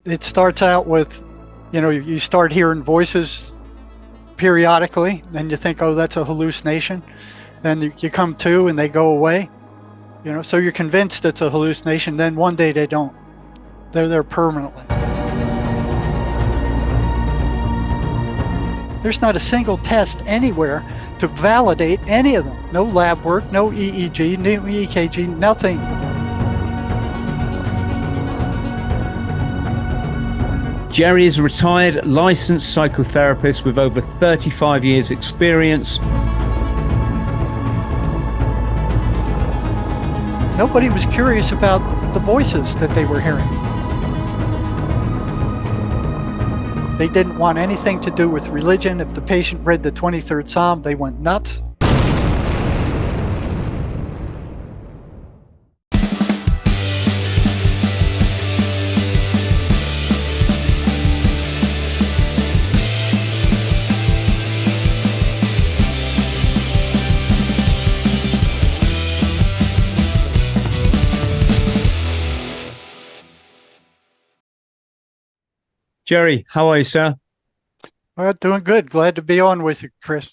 It starts out with, you start hearing voices periodically, then you think, oh, that's a hallucination. Then you come to and they go away, so you're convinced it's a hallucination. Then one day they don't. They're there permanently. There's not a single test anywhere to validate any of them. No lab work, no EEG, no EKG, nothing. Jerry is a retired licensed psychotherapist with over 35 years experience. Nobody was curious about the voices that they were hearing. They didn't want anything to do with religion. If the patient read the 23rd Psalm, they went nuts. Jerry, how are you, sir? Well, doing good. Glad to be on with you, Chris.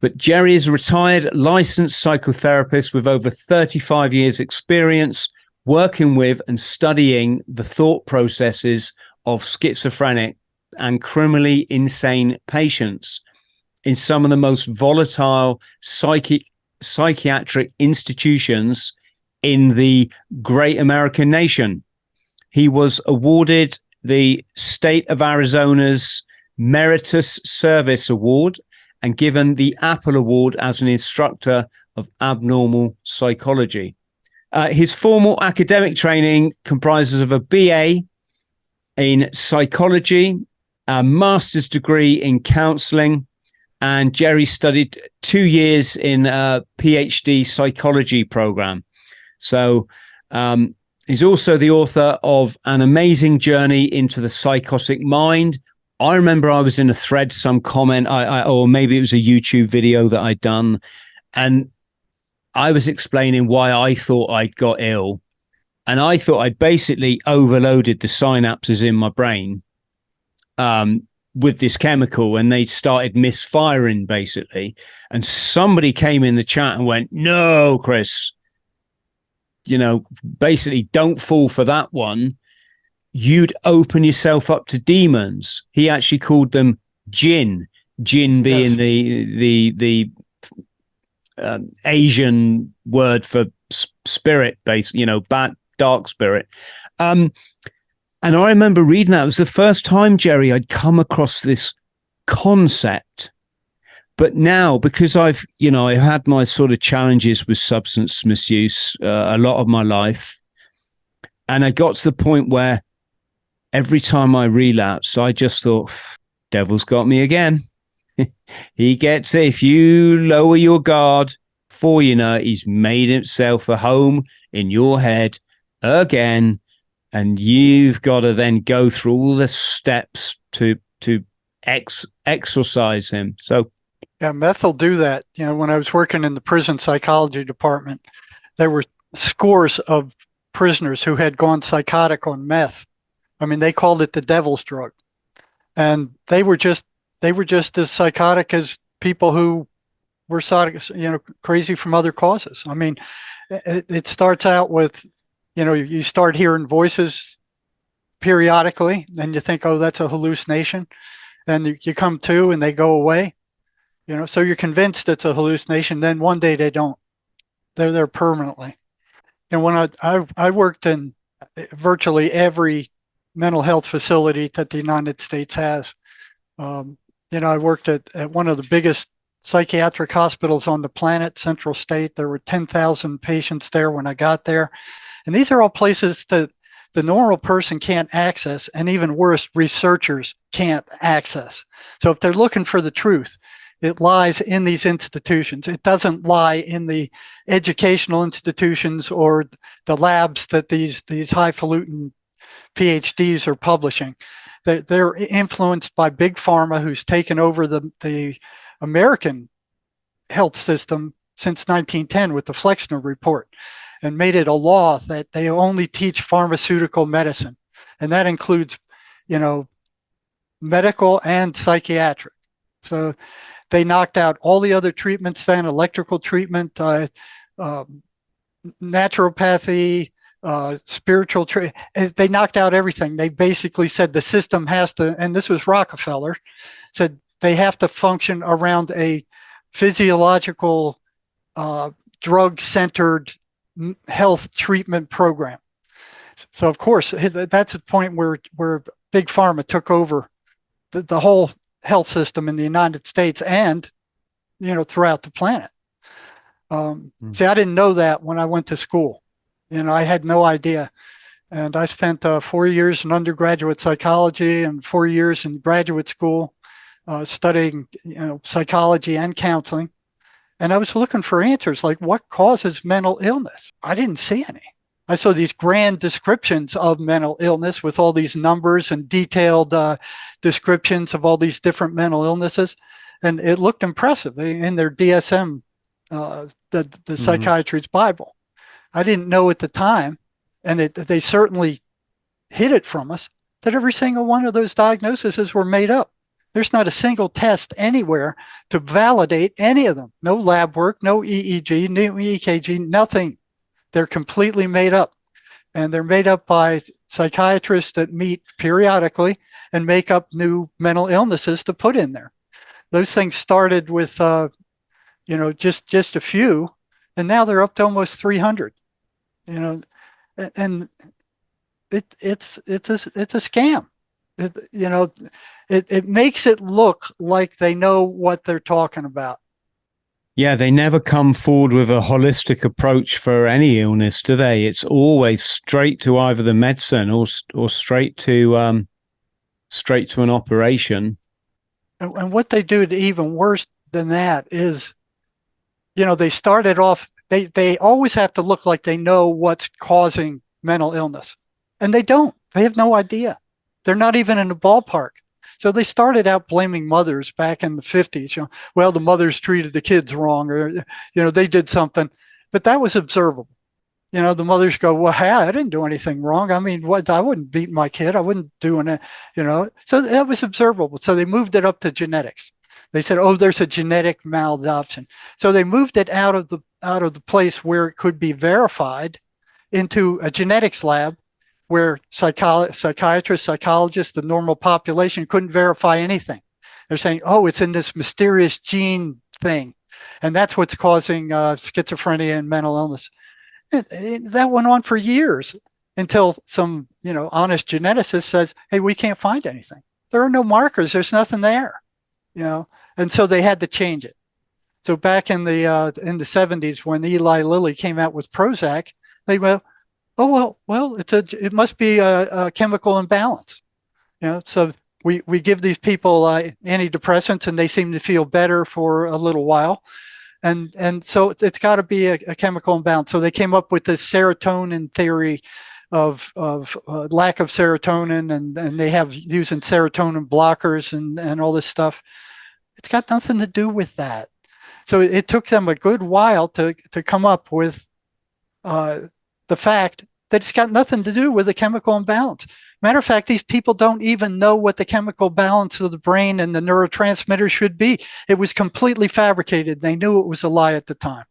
But Jerry is a retired licensed psychotherapist with over 35 years experience working with and studying the thought processes of schizophrenic and criminally insane patients in some of the most volatile psychiatric institutions in the great American nation. He was awarded the state of Arizona's Meritorious Service Award and given the Apple Award as an instructor of abnormal psychology. His formal academic training comprises of a BA in psychology, a master's degree in counseling, and Jerry studied 2 years in a PhD psychology program. So, he's also the author of An Amazing Journey into the Psychotic Mind. I remember I was in a thread, some comment, or maybe it was a YouTube video that I'd done, and I was explaining why I thought I'd got ill. And I thought I'd basically overloaded the synapses in my brain with this chemical, and they started misfiring, basically. And somebody came in the chat and went, "No, Chris, basically don't fall for that one. You'd open yourself up to demons." He actually called them jinn being the Asian word for spirit based, bad, dark spirit. And I remember reading that. It was the first time, Jerry, I'd come across this concept. But now, because I've had my sort of challenges with substance misuse a lot of my life, and I got to the point where every time I relapsed, I just thought, devil's got me again. He gets it. If you lower your guard, before you know it, he's made himself a home in your head again, and you've got to then go through all the steps to exorcise him. So. Yeah, meth will do that. When I was working in the prison psychology department, there were scores of prisoners who had gone psychotic on meth. I mean, they called it the devil's drug. And they were just as psychotic as people who were crazy from other causes. I mean, it starts out with, you start hearing voices periodically, then you think, oh, that's a hallucination. Then you come to and they go away. So you're convinced it's a hallucination. Then one day they don't. They're there permanently. And when I worked in virtually every mental health facility that the United States has. I worked at one of the biggest psychiatric hospitals on the planet, Central State. There were 10,000 patients there when I got there. And these are all places that the normal person can't access, and even worse, researchers can't access. So if they're looking for the truth, it lies in these institutions. It doesn't lie in the educational institutions or the labs that these highfalutin PhDs are publishing. They're influenced by big pharma, who's taken over the American health system since 1910 with the Flexner Report, and made it a law that they only teach pharmaceutical medicine. And that includes you know, medical and psychiatric. So they knocked out all the other treatments then, electrical treatment, naturopathy, spiritual treatment. They knocked out everything. They basically said the system has to, and this was Rockefeller, said they have to function around a physiological, drug-centered health treatment program. So of course, that's a point where big pharma took over the whole health system in the United States and, throughout the planet. See, I didn't know that when I went to school. I had no idea. And I spent 4 years in undergraduate psychology and 4 years in graduate school studying, psychology and counseling. And I was looking for answers like what causes mental illness? I didn't see any. I saw these grand descriptions of mental illness with all these numbers and detailed descriptions of all these different mental illnesses. And it looked impressive in their DSM, the Psychiatrist's Bible. I didn't know at the time, and they certainly hid it from us, that every single one of those diagnoses were made up. There's not a single test anywhere to validate any of them. No lab work, no EEG, no EKG, nothing. They're completely made up. And they're made up by psychiatrists that meet periodically and make up new mental illnesses to put in there. Those things started with, just a few, and now they're up to almost 300. And it's a scam. It makes it look like they know what they're talking about. Yeah, they never come forward with a holistic approach for any illness, do they? It's always straight to either the medicine or straight to an operation. And what they do to even worse than that is, they started off. They always have to look like they know what's causing mental illness, and they don't. They have no idea. They're not even in the ballpark. So they started out blaming mothers back in the 50s. Well, the mothers treated the kids wrong, or they did something, but that was observable. The mothers go, well, hey, I didn't do anything wrong. I mean, what? I wouldn't beat my kid. I wouldn't do it. So that was observable. So they moved it up to genetics. They said, oh, there's a genetic malabsorption. So they moved it out of the place where it could be verified into a genetics lab where psychiatrists, psychologists, the normal population couldn't verify anything. They're saying, oh, it's in this mysterious gene thing. And that's what's causing schizophrenia and mental illness. That went on for years until some, honest geneticist says, hey, we can't find anything. There are no markers. There's nothing there, and so they had to change it. So back in the 70s, when Eli Lilly came out with Prozac, they went, oh, well, it must be a chemical imbalance. So we give these people antidepressants and they seem to feel better for a little while. And so it's got to be a chemical imbalance. So they came up with this serotonin theory of lack of serotonin, and they have using serotonin blockers and all this stuff. It's got nothing to do with that. So it took them a good while to come up with the fact that it's got nothing to do with a chemical imbalance. Matter of fact, these people don't even know what the chemical balance of the brain and the neurotransmitters should be. It was completely fabricated. They knew it was a lie at the time.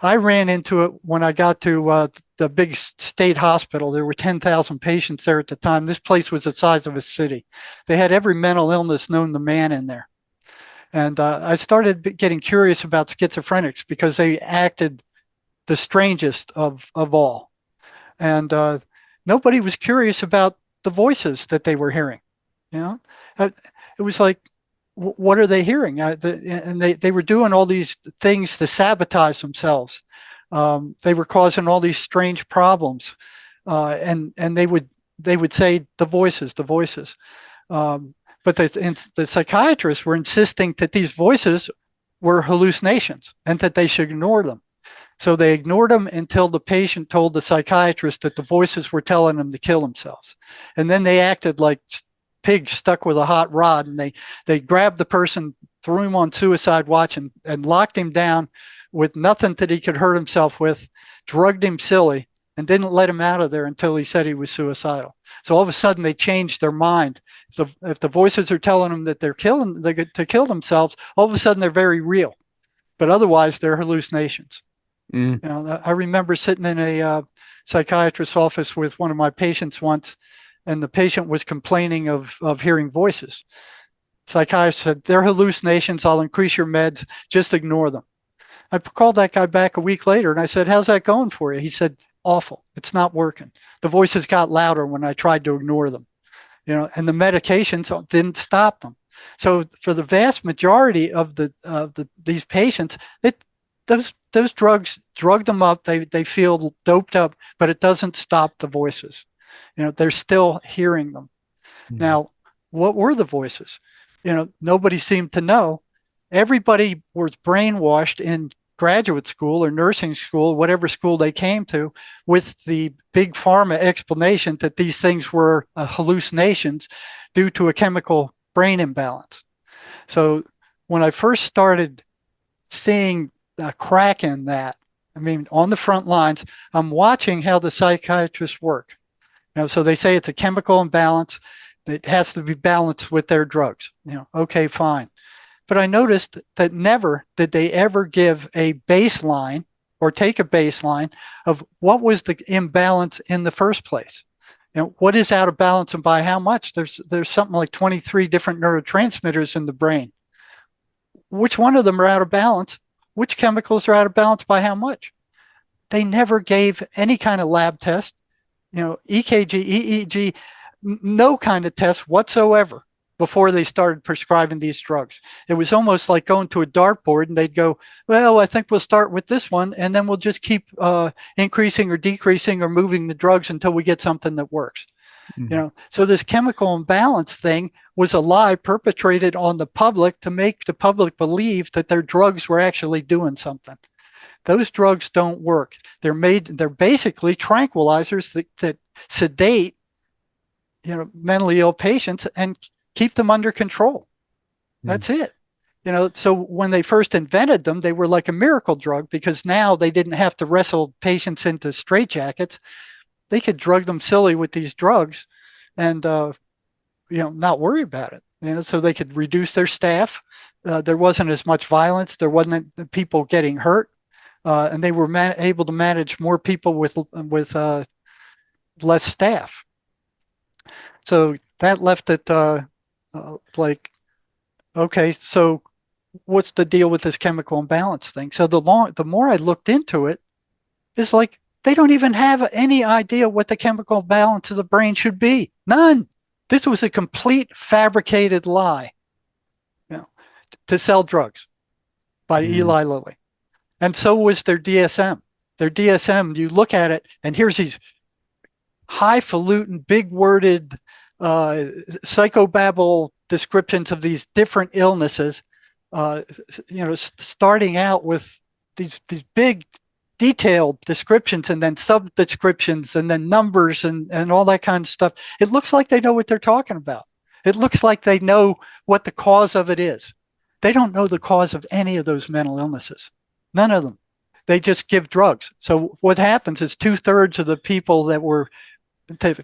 I ran into it when I got to the big state hospital. There were 10,000 patients there at the time. This place was the size of a city. They had every mental illness known to man in there. And I started getting curious about schizophrenics because they acted the strangest of all. And nobody was curious about the voices that they were hearing. It was like, what are they hearing? And they were doing all these things to sabotage themselves. They were causing all these strange problems, and they would say the voices. But the psychiatrists were insisting that these voices were hallucinations and that they should ignore them. So they ignored them until the patient told the psychiatrist that the voices were telling them to kill themselves. And then they acted like pigs stuck with a hot rod, and they grabbed the person, threw him on suicide watch, and locked him down with nothing that he could hurt himself with, drugged him silly, and didn't let him out of there until he said he was suicidal. So all of a sudden they changed their mind. If the voices are telling them that they're to kill themselves, all of a sudden they're very real, but otherwise they're hallucinations. Mm. You know, I remember sitting in a psychiatrist's office with one of my patients once, and the patient was complaining of hearing voices. Psychiatrist said, "They're hallucinations. I'll increase your meds. Just ignore them." I called that guy back a week later and I said, "How's that going for you?" He said, "Awful. It's not working. The voices got louder when I tried to ignore them, you know, and the medications didn't stop them." So for the vast majority of these patients, those drugs drug them up. They feel doped up, but it doesn't stop the voices. You know, they're still hearing them. Mm. Now, what were the voices? You know, nobody seemed to know. Everybody was brainwashed in graduate school or nursing school, whatever school they came to, with the big pharma explanation that these things were hallucinations due to a chemical brain imbalance. So when I first started seeing a crack in that, I mean, on the front lines, I'm watching how the psychiatrists work. You know, so they say it's a chemical imbalance. It has to be balanced with their drugs. You know, okay, fine. But I noticed that never did they ever give a baseline or take a baseline of what was the imbalance in the first place. You know, what is out of balance and by how much? There's something like 23 different neurotransmitters in the brain. Which one of them are out of balance? Which chemicals are out of balance by how much? They never gave any kind of lab test, you know, EKG, EEG, no kind of test whatsoever before they started prescribing these drugs. It was almost like going to a dartboard and they'd go, "Well, I think we'll start with this one, and then we'll just keep increasing or decreasing or moving the drugs until we get something that works." Mm. You know, so this chemical imbalance thing was a lie perpetrated on the public to make the public believe that their drugs were actually doing something. Those drugs don't work. They're basically tranquilizers that sedate, you know, mentally ill patients and keep them under control. That's it. You know, so when they first invented them, they were like a miracle drug because now they didn't have to wrestle patients into straitjackets. They could drug them silly with these drugs and, you know, not worry about it. You know, so they could reduce their staff. There wasn't as much violence. There wasn't people getting hurt. And they were able to manage more people with less staff. So that left it like, okay, so what's the deal with this chemical imbalance thing? So the more I looked into it, it's like they don't even have any idea what the chemical balance of the brain should be. None. This was a complete fabricated lie, you know, to sell drugs by Eli Lilly. And so was their DSM. Their DSM, you look at it, and here's these highfalutin, big-worded psychobabble descriptions of these different illnesses, you know, starting out with these big detailed descriptions and then sub-descriptions and then numbers and all that kind of stuff. It looks like they know what they're talking about. It looks like they know what the cause of it is. They don't know the cause of any of those mental illnesses. None of them. They just give drugs. So what happens is 2/3 of the people that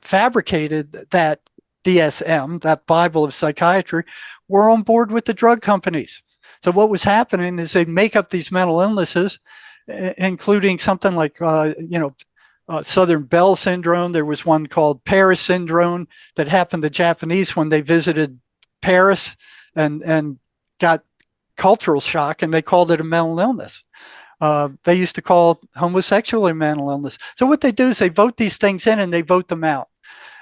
fabricated that DSM, that Bible of psychiatry, were on board with the drug companies. So what was happening is they'd make up these mental illnesses, including something like, Southern Bell syndrome. There was one called Paris syndrome that happened to Japanese when they visited Paris and got cultural shock, and they called it a mental illness. They used to call homosexuality a mental illness. So what they do is they vote these things in and they vote them out.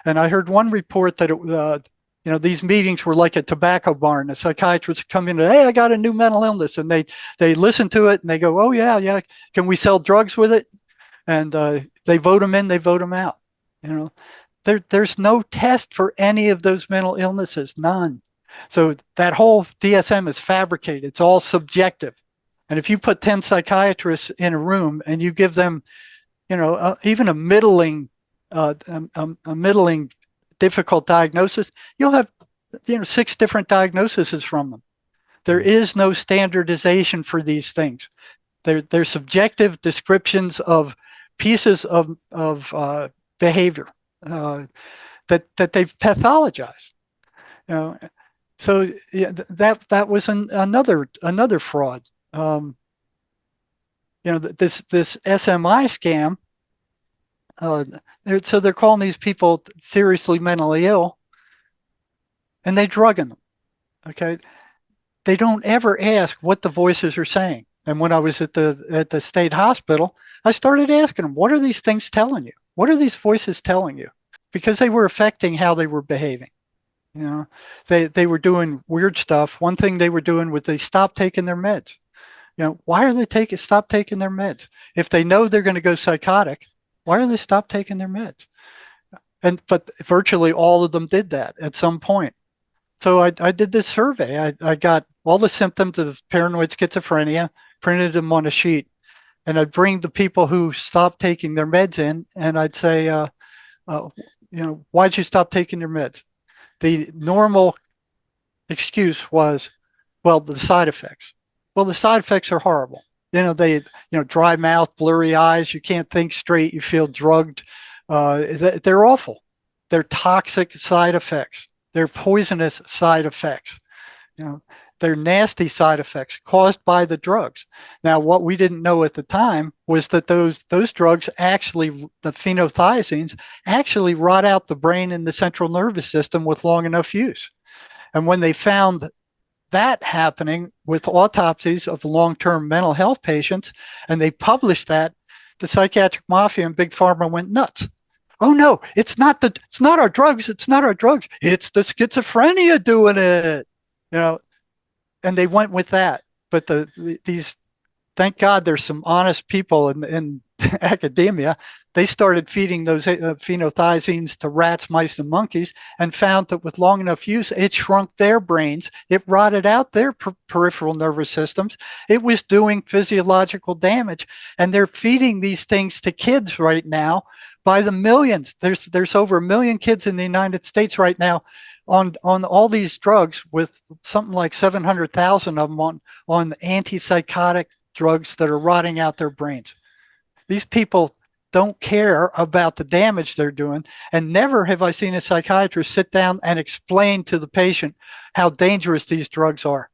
And I heard one report that these meetings were like a tobacco barn. The psychiatrists come in and, "Hey, I got a new mental illness," and they listen to it and they go, "Oh yeah, can we sell drugs with it?" And they vote them in, they vote them out. You know, there's no test for any of those mental illnesses, none. So that whole DSM is fabricated. It's all subjective. And if you put 10 psychiatrists in a room and you give them, even a middling difficult diagnosis, you'll have, 6 different diagnoses from them. There is no standardization for these things. They're subjective descriptions of pieces of behavior that they've pathologized. You know, so yeah, that was another fraud. This SMI scam. So they're calling these people seriously mentally ill, and they drugging them. Okay, they don't ever ask what the voices are saying. And when I was at the state hospital, I started asking them, "What are these things telling you? What are these voices telling you?" Because they were affecting how they were behaving. You know, they were doing weird stuff. One thing they were doing was they stopped taking their meds. Why are they stop taking their meds? If they know they're going to go psychotic, why are they stop taking their meds? But virtually all of them did that at some point. So I did this survey. I got all the symptoms of paranoid schizophrenia, printed them on a sheet, and I'd bring the people who stopped taking their meds in, and I'd say, why'd you stop taking your meds? The normal excuse was, well, the side effects. Well, the side effects are horrible. Dry mouth, blurry eyes, you can't think straight, you feel drugged. They're awful. They're toxic side effects. They're poisonous side effects. They're nasty side effects caused by the drugs. Now, what we didn't know at the time was that those drugs actually, the phenothiazines, actually rot out the brain and the central nervous system with long enough use. And when they found that happening with autopsies of long-term mental health patients, and they published that, the psychiatric mafia and big pharma went nuts. Oh no, it's not our drugs. It's not our drugs. It's the schizophrenia doing it. And they went with that. But these, thank God, there's some honest people in academia. They started feeding those phenothiazines to rats, mice, and monkeys, and found that with long enough use, it shrunk their brains. It rotted out their peripheral nervous systems. It was doing physiological damage, and they're feeding these things to kids right now by the millions. There's over 1 million kids in the United States right now on all these drugs, with something like 700,000 of them on antipsychotic drugs that are rotting out their brains. These people don't care about the damage they're doing, and never have I seen a psychiatrist sit down and explain to the patient how dangerous these drugs are.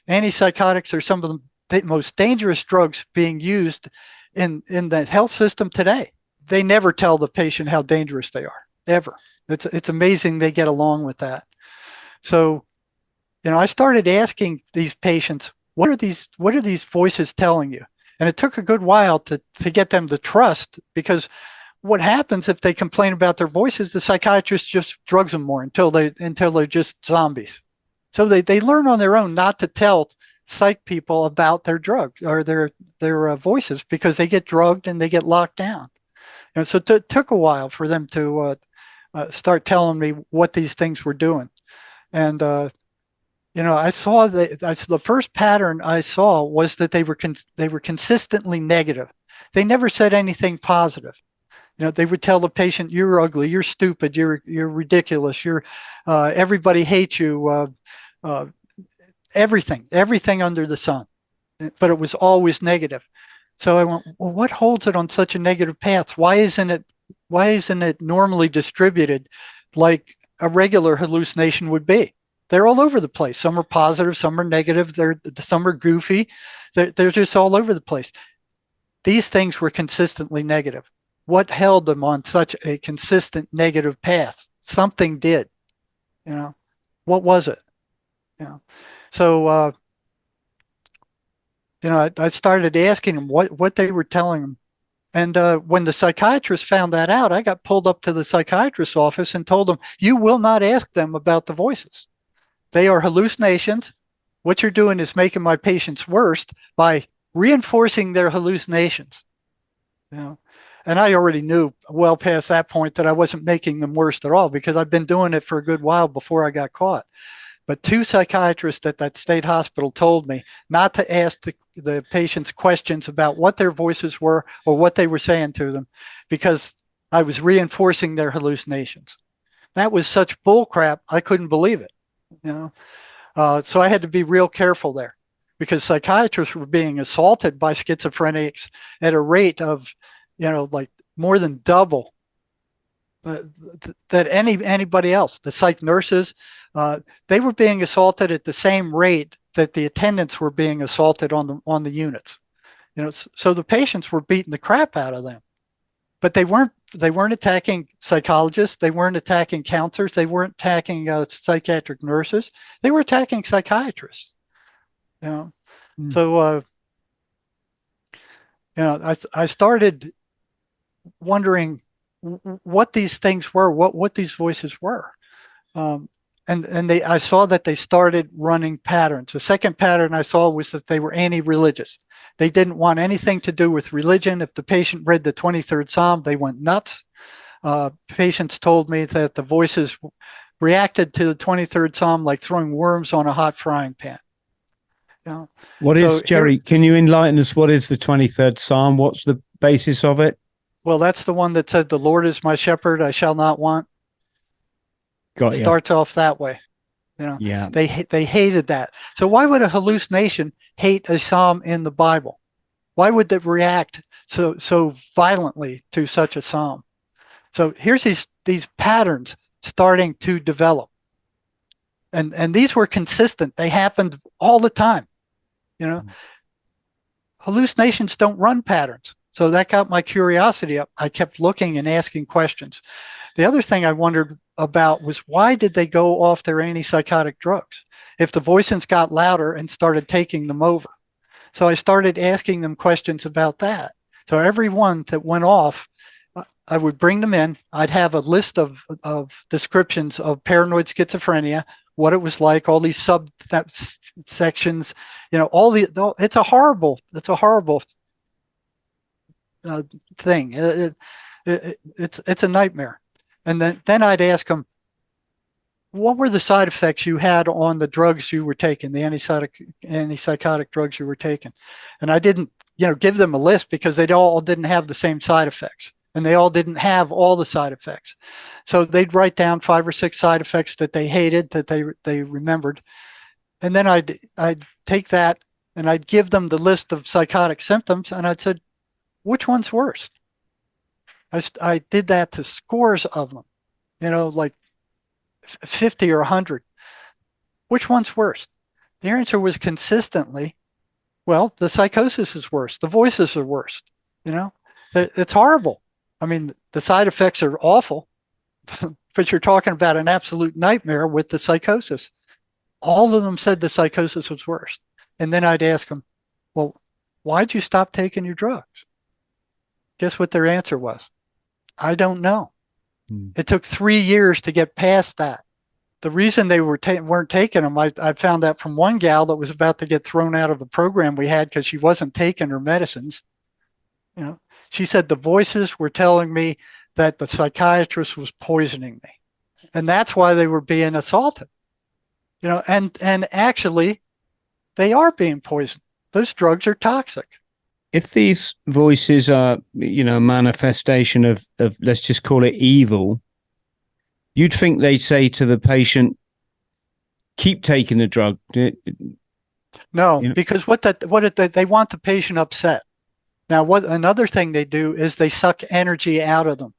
Antipsychotics are some of the most dangerous drugs being used in the health system today. They never tell the patient how dangerous they are, ever. It's amazing they get along with that. So, I started asking these patients, what are these voices telling you? And it took a good while to get them to trust, because what happens if they complain about their voices, the psychiatrist just drugs them more until they're just zombies. So they learn on their own not to tell psych people about their drug or their voices, because they get drugged and they get locked down. And so it took a while for them to start telling me what these things were doing. And I saw the first pattern I saw was that they were consistently negative. They never said anything positive. They would tell the patient, "You're ugly, you're stupid, you're ridiculous, everybody hates you, everything under the sun." But it was always negative. So I went, well, what holds it on such a negative path? Why isn't it normally distributed like a regular hallucination would be? They're all over the place. Some are positive, some are negative, some are goofy. They're just all over the place. These things were consistently negative. What held them on such a consistent negative path? Something did. What was it? So I started asking them what they were telling them. And when the psychiatrist found that out, I got pulled up to the psychiatrist's office and told them, "You will not ask them about the voices. They are hallucinations. What you're doing is making my patients worse by reinforcing their hallucinations." And I already knew well past that point that I wasn't making them worse at all, because I've been doing it for a good while before I got caught. But 2 psychiatrists at that state hospital told me not to ask the patients questions about what their voices were or what they were saying to them, because I was reinforcing their hallucinations. That was such bullcrap, I couldn't believe it. So I had to be real careful there, because psychiatrists were being assaulted by schizophrenics at a rate of, like more than double that anybody else. The psych nurses, they were being assaulted at the same rate that the attendants were being assaulted on the units. So the patients were beating the crap out of them, but they weren't attacking psychologists. They weren't attacking counselors. They weren't attacking psychiatric nurses. They were attacking psychiatrists. So I started wondering what these things were, what these voices were. I saw that they started running patterns. The second pattern I saw was that they were anti-religious. They didn't want anything to do with religion. If the patient read the 23rd Psalm, they went nuts. Patients told me that the voices reacted to the 23rd Psalm like throwing worms on a hot frying pan. What is, Jerry, can you enlighten us? What is the 23rd Psalm? What's the basis of it? Well, that's the one that said, "The Lord is my shepherd, I shall not want." Got you. Starts off that way. Yeah. They hated that. So why would a hallucination hate a psalm in the Bible? Why would they react so violently to such a psalm? So here's these patterns starting to develop. And these were consistent. They happened all the time. Hallucinations don't run patterns. So that got my curiosity up. I kept looking and asking questions. The other thing I wondered about was, why did they go off their antipsychotic drugs if the voices got louder and started taking them over? So I started asking them questions about that. So every one that went off, I would bring them in. I'd have a list of descriptions of paranoid schizophrenia, what it was like, all these subsections, it's a horrible thing. It's a nightmare. And then I'd ask them, what were the side effects you had on the drugs you were taking, the antipsychotic drugs you were taking? And I didn't, give them a list, because they all didn't have the same side effects, and they all didn't have all the side effects. So they'd write down 5 or 6 side effects that they hated, that they remembered. And then I'd take that and I'd give them the list of psychotic symptoms, and I'd say, which one's worse? I did that to scores of them, like 50 or 100. Which one's worse? The answer was consistently, well, the psychosis is worse. The voices are worse. It's horrible. I mean, the side effects are awful, but you're talking about an absolute nightmare with the psychosis. All of them said the psychosis was worse. And then I'd ask them, well, why'd you stop taking your drugs? Guess what their answer was? I don't know. It took 3 years to get past that. The reason they weren't taking them, I found that from one gal that was about to get thrown out of the program we had because she wasn't taking her medicines. She said the voices were telling me that the psychiatrist was poisoning me, and that's why they were being assaulted. And actually, they are being poisoned. Those drugs are toxic. If these voices are, a manifestation of, let's just call it evil, you'd think they'd say to the patient, keep taking the drug. No, because they want the patient upset. Now, another thing they do is they suck energy out of them,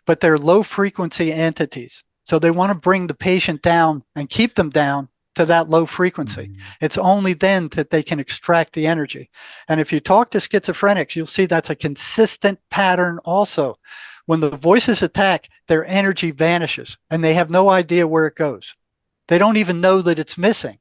but they're low frequency entities. So they want to bring the patient down and keep them down to that low frequency. It's only then that they can extract the energy. And if you talk to schizophrenics, you'll see that's a consistent pattern also. When the voices attack, their energy vanishes and they have no idea where it goes. They don't even know that it's missing.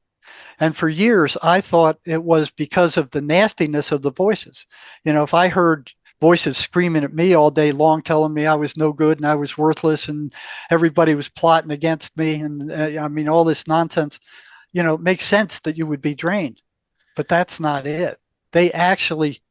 And for years, I thought it was because of the nastiness of the voices. If I heard voices screaming at me all day long, telling me I was no good and I was worthless and everybody was plotting against me, and all this nonsense, it makes sense that you would be drained. But that's not it. They actually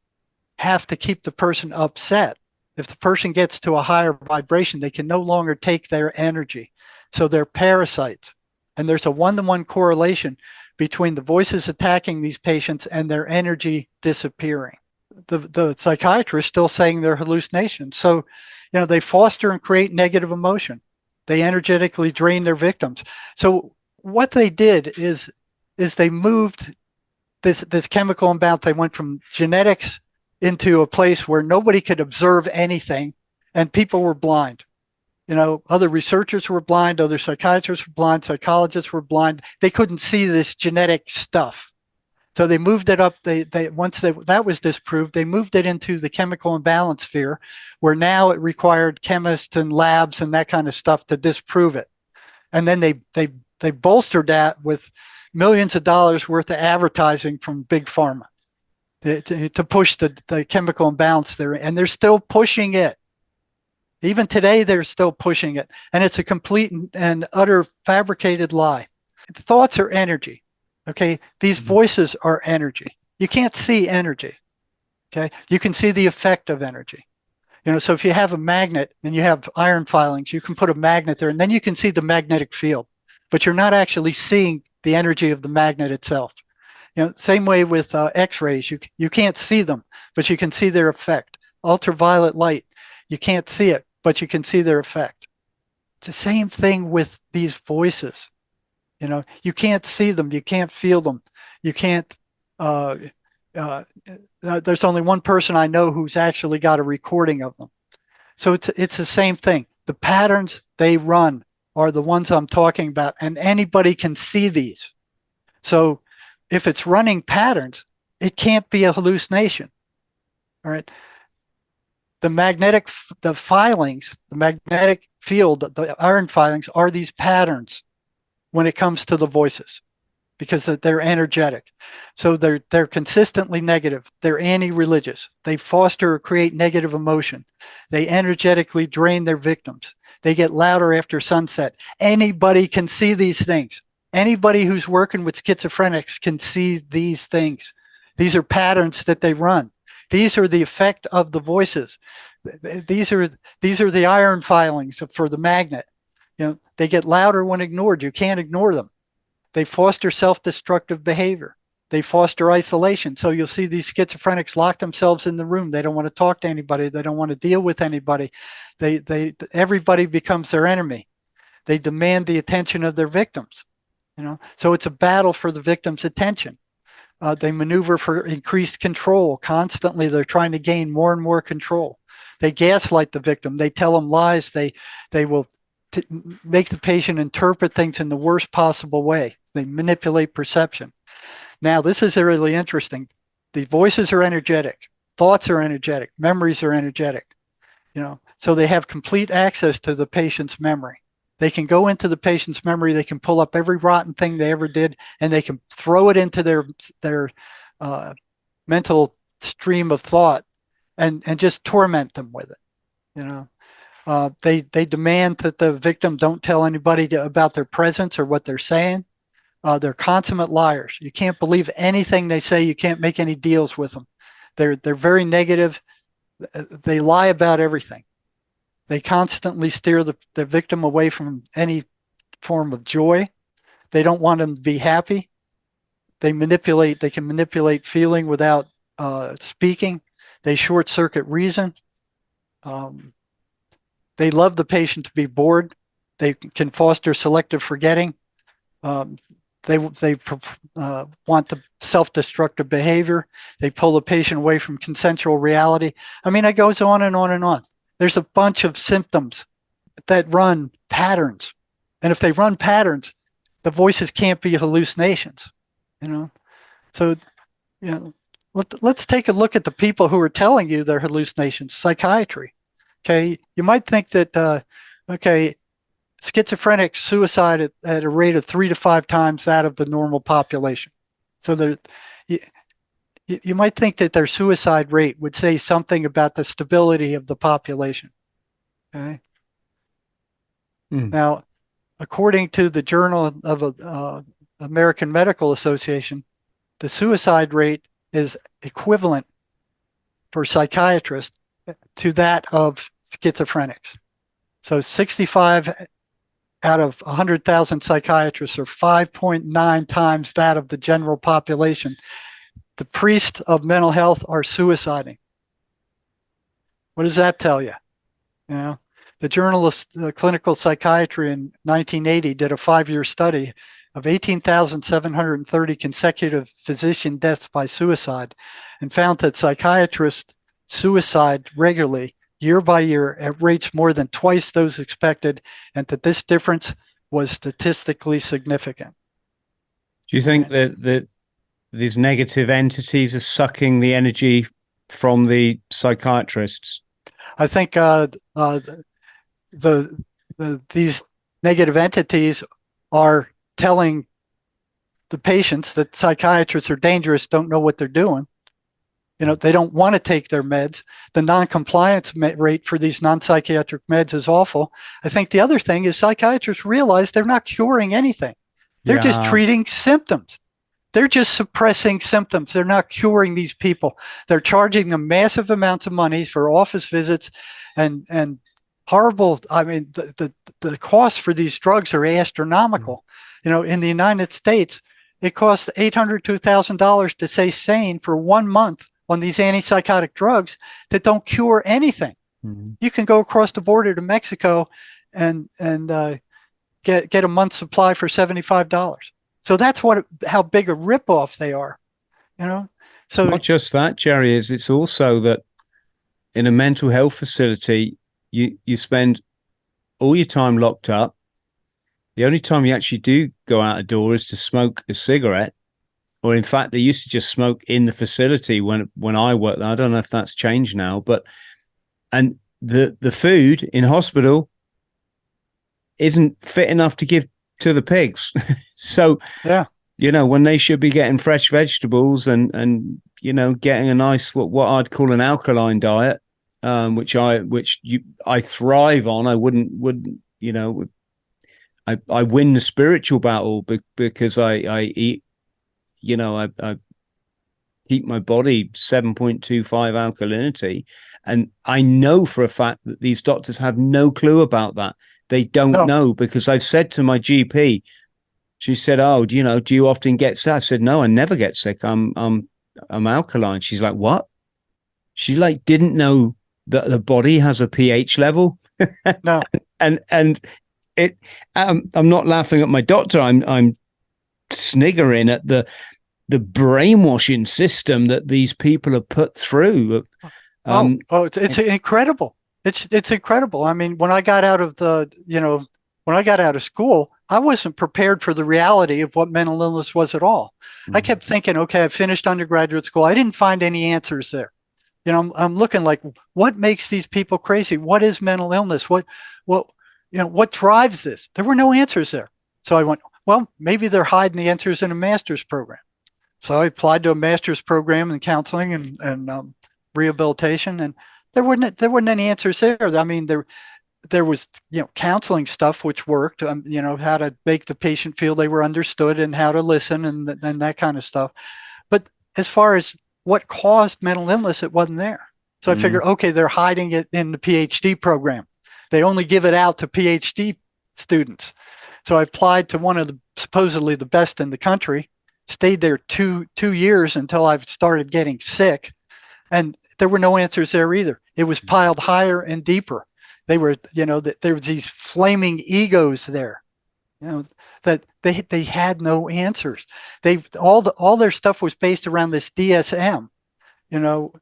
have to keep the person upset. If the person gets to a higher vibration, they can no longer take their energy. So they're parasites. And there's a one-to-one correlation between the voices attacking these patients and their energy disappearing. The psychiatrist still saying they're hallucinations. So, they foster and create negative emotion. They energetically drain their victims. So what they did is they moved this chemical imbalance. They went from genetics into a place where nobody could observe anything. and people were blind. Other researchers were blind, other psychiatrists were blind, psychologists were blind. They couldn't see this genetic stuff. So they moved it up. Once that was disproved, they moved it into the chemical imbalance sphere, where now it required chemists and labs and that kind of stuff to disprove it. And then they bolstered that with millions of dollars worth of advertising from big pharma to push the chemical imbalance there. And they're still pushing it. Even today, they're still pushing it. And it's a complete and utter fabricated lie. Thoughts are energy. Okay. These voices are energy. You can't see energy. Okay. You can see the effect of energy. So if you have a magnet and you have iron filings, you can put a magnet there and then you can see the magnetic field, but you're not actually seeing the energy of the magnet itself. Same way with X-rays, you can't see them, but you can see their effect. Ultraviolet light, you can't see it, but you can see their effect. It's the same thing with these voices. You can't see them, you can't feel them, you can't. There's only one person I know who's actually got a recording of them. So it's the same thing. The patterns they run are the ones I'm talking about, and anybody can see these. So if it's running patterns, it can't be a hallucination. All right. The filings, the magnetic field, the iron filings are these patterns when it comes to the voices, because they're energetic. So they're consistently negative. They're anti-religious. They foster or create negative emotion. They energetically drain their victims. They get louder after sunset. Anybody can see these things. Anybody who's working with schizophrenics can see these things. These are patterns that they run. These are the effect of the voices. These are the iron filings for the magnet. They get louder when ignored. You can't ignore them. They foster self-destructive behavior. They foster isolation. So you'll see these schizophrenics lock themselves in the room. They don't want to talk to anybody. They don't want to deal with anybody. Everybody becomes their enemy. They demand the attention of their victims. So it's a battle for the victim's attention. They maneuver for increased control constantly. They're trying to gain more and more control. They gaslight the victim. They tell them lies. They will make the patient interpret things in the worst possible way. They manipulate perception. Now, this is really interesting. The voices are energetic. Thoughts are energetic. Memories are energetic. So they have complete access to the patient's memory. They can go into the patient's memory. They can pull up every rotten thing they ever did, and they can throw it into their mental stream of thought and just torment them with it. They demand that the victim don't tell anybody about their presence or what they're saying. They're consummate liars. You can't believe anything they say. You can't make any deals with them. They're very negative. They lie about everything. They constantly steer the victim away from any form of joy. They don't want them to be happy. They can manipulate feeling without speaking. They short circuit reason. They love the patient to be bored. They can foster selective forgetting. They want the self-destructive behavior. They pull the patient away from consensual reality. I mean, it goes on and on and on. There's a bunch of symptoms that run patterns. And if they run patterns, the voices can't be hallucinations, So, let's take a look at the people who are telling you they're hallucinations. Psychiatry. Okay. You might think that, schizophrenic suicide at a rate of 3 to 5 times that of the normal population. So you might think that their suicide rate would say something about the stability of the population. Okay. Now, according to the Journal of American Medical Association, the suicide rate is equivalent for psychiatrists to that of schizophrenics. So 65 out of 100,000 psychiatrists are 5.9 times that of the general population. The priests of mental health are suiciding. What does that tell you? The Journal of Clinical Psychiatry in 1980 did a 5-year study of 18,730 consecutive physician deaths by suicide and found that psychiatrists suicide regularly, year by year at rates more than twice those expected, and that this difference was statistically significant. Do you think that these negative entities are sucking the energy from the psychiatrists? I think these negative entities are telling the patients that psychiatrists are dangerous, don't know what they're doing. They don't want to take their meds. The non-compliance rate for these non-psychiatric meds is awful. I think the other thing is psychiatrists realize they're not curing anything. They're just treating symptoms. They're just suppressing symptoms. They're not curing these people. They're charging them massive amounts of money for office visits and horrible. I mean, the costs for these drugs are astronomical. In the United States, it costs $800 to $1,000 to stay sane for 1 month on these antipsychotic drugs that don't cure anything. Mm-hmm. You can go across the border to Mexico and get a month's supply for $75. So that's how big a ripoff they are. So not just that, Jerry, it's also that in a mental health facility, you spend all your time locked up. The only time you actually do go out a door is to smoke a cigarette. Or in fact, they used to just smoke in the facility when I worked there. I don't know if that's changed now, and the food in hospital isn't fit enough to give to the pigs. So, yeah, when they should be getting fresh vegetables and getting a nice, what I'd call an alkaline diet, which I thrive on. I wouldn't, I win the spiritual battle because I eat, I keep my body 7.25 alkalinity. And I know for a fact that these doctors have no clue about that. They don't know, because I've said to my GP, she said, "Oh, do you often get sick?" I said, "No, I never get sick. I'm alkaline." She's like, "What?" She didn't know that the body has a pH level. No. and it, I'm not laughing at my doctor. I'm sniggering at the brainwashing system that these people are put through. It's incredible. It's incredible. I mean, when I got out of school, I wasn't prepared for the reality of what mental illness was at all. Mm-hmm. I kept thinking, okay, I finished undergraduate school. I didn't find any answers there. I'm looking like, what makes these people crazy? What is mental illness? What drives this? There were no answers there. So I went, well, maybe they're hiding the answers in a master's program. So I applied to a master's program in counseling and rehabilitation, and there weren't any answers there. I mean, there was counseling stuff which worked. How to make the patient feel they were understood and how to listen and that kind of stuff. But as far as what caused mental illness, it wasn't there. So I figured, okay, they're hiding it in the PhD program. They only give it out to PhD students. So I applied to one of the supposedly the best in the country, stayed there two years until I started getting sick. And there were no answers there either. It was piled higher and deeper. They were, there was these flaming egos there, that they had no answers. All their stuff was based around this DSM, and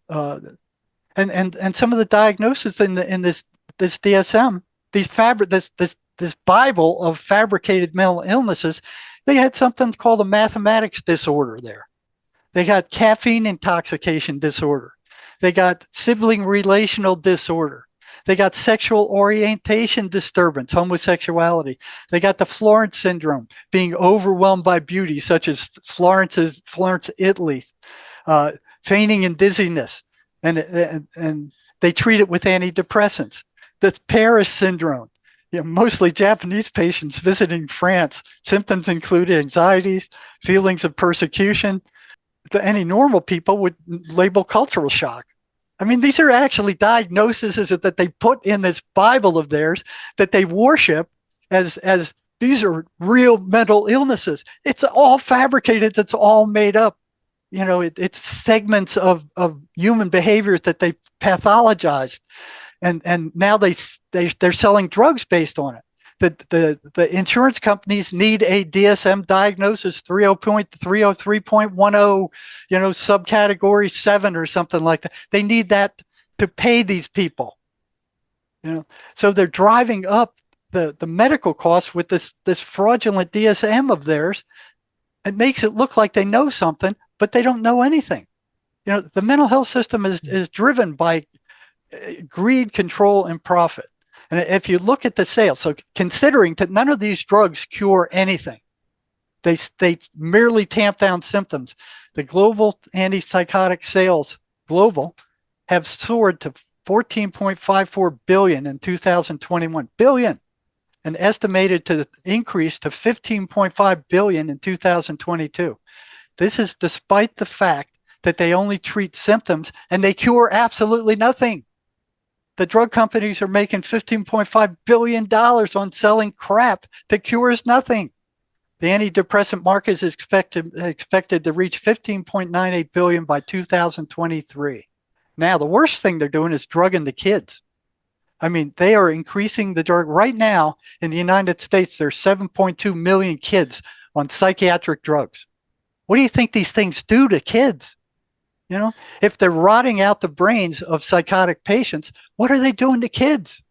some of the diagnoses in this DSM, this Bible of fabricated mental illnesses, they had something called a mathematics disorder there. They got caffeine intoxication disorder. They got sibling relational disorder. They got sexual orientation disturbance, homosexuality. They got the Florence syndrome, being overwhelmed by beauty, such as Florence, Italy, fainting and dizziness, and they treat it with antidepressants. The Paris syndrome, mostly Japanese patients visiting France. Symptoms include anxieties, feelings of persecution. Any normal people would label cultural shock. I mean, these are actually diagnoses that they put in this Bible of theirs that they worship as these are real mental illnesses. It's all fabricated. It's all made up. It's segments of human behavior that they pathologized, and now they're selling drugs based on it. The insurance companies need a DSM diagnosis 303.10, subcategory 7 or something like that. They need that to pay these people. So they're driving up the medical costs with this fraudulent DSM of theirs. It makes it look like they know something, but they don't know anything. The mental health system is driven by greed, control, and profit. And if you look at the sales, so considering that none of these drugs cure anything, they merely tamp down symptoms. The global antipsychotic sales, global, have soared to 14.54 billion in 2021, billion, and estimated to increase to 15.5 billion in 2022. This is despite the fact that they only treat symptoms and they cure absolutely nothing. The drug companies are making $15.5 billion on selling crap that cures nothing. The antidepressant market is expected to reach 15.98 billion by 2023. Now, the worst thing they're doing is drugging the kids. I mean, they are increasing the drug. Right now in the United States, there's 7.2 million kids on psychiatric drugs. What do you think these things do to kids? If they're rotting out the brains of psychotic patients, what are they doing to kids?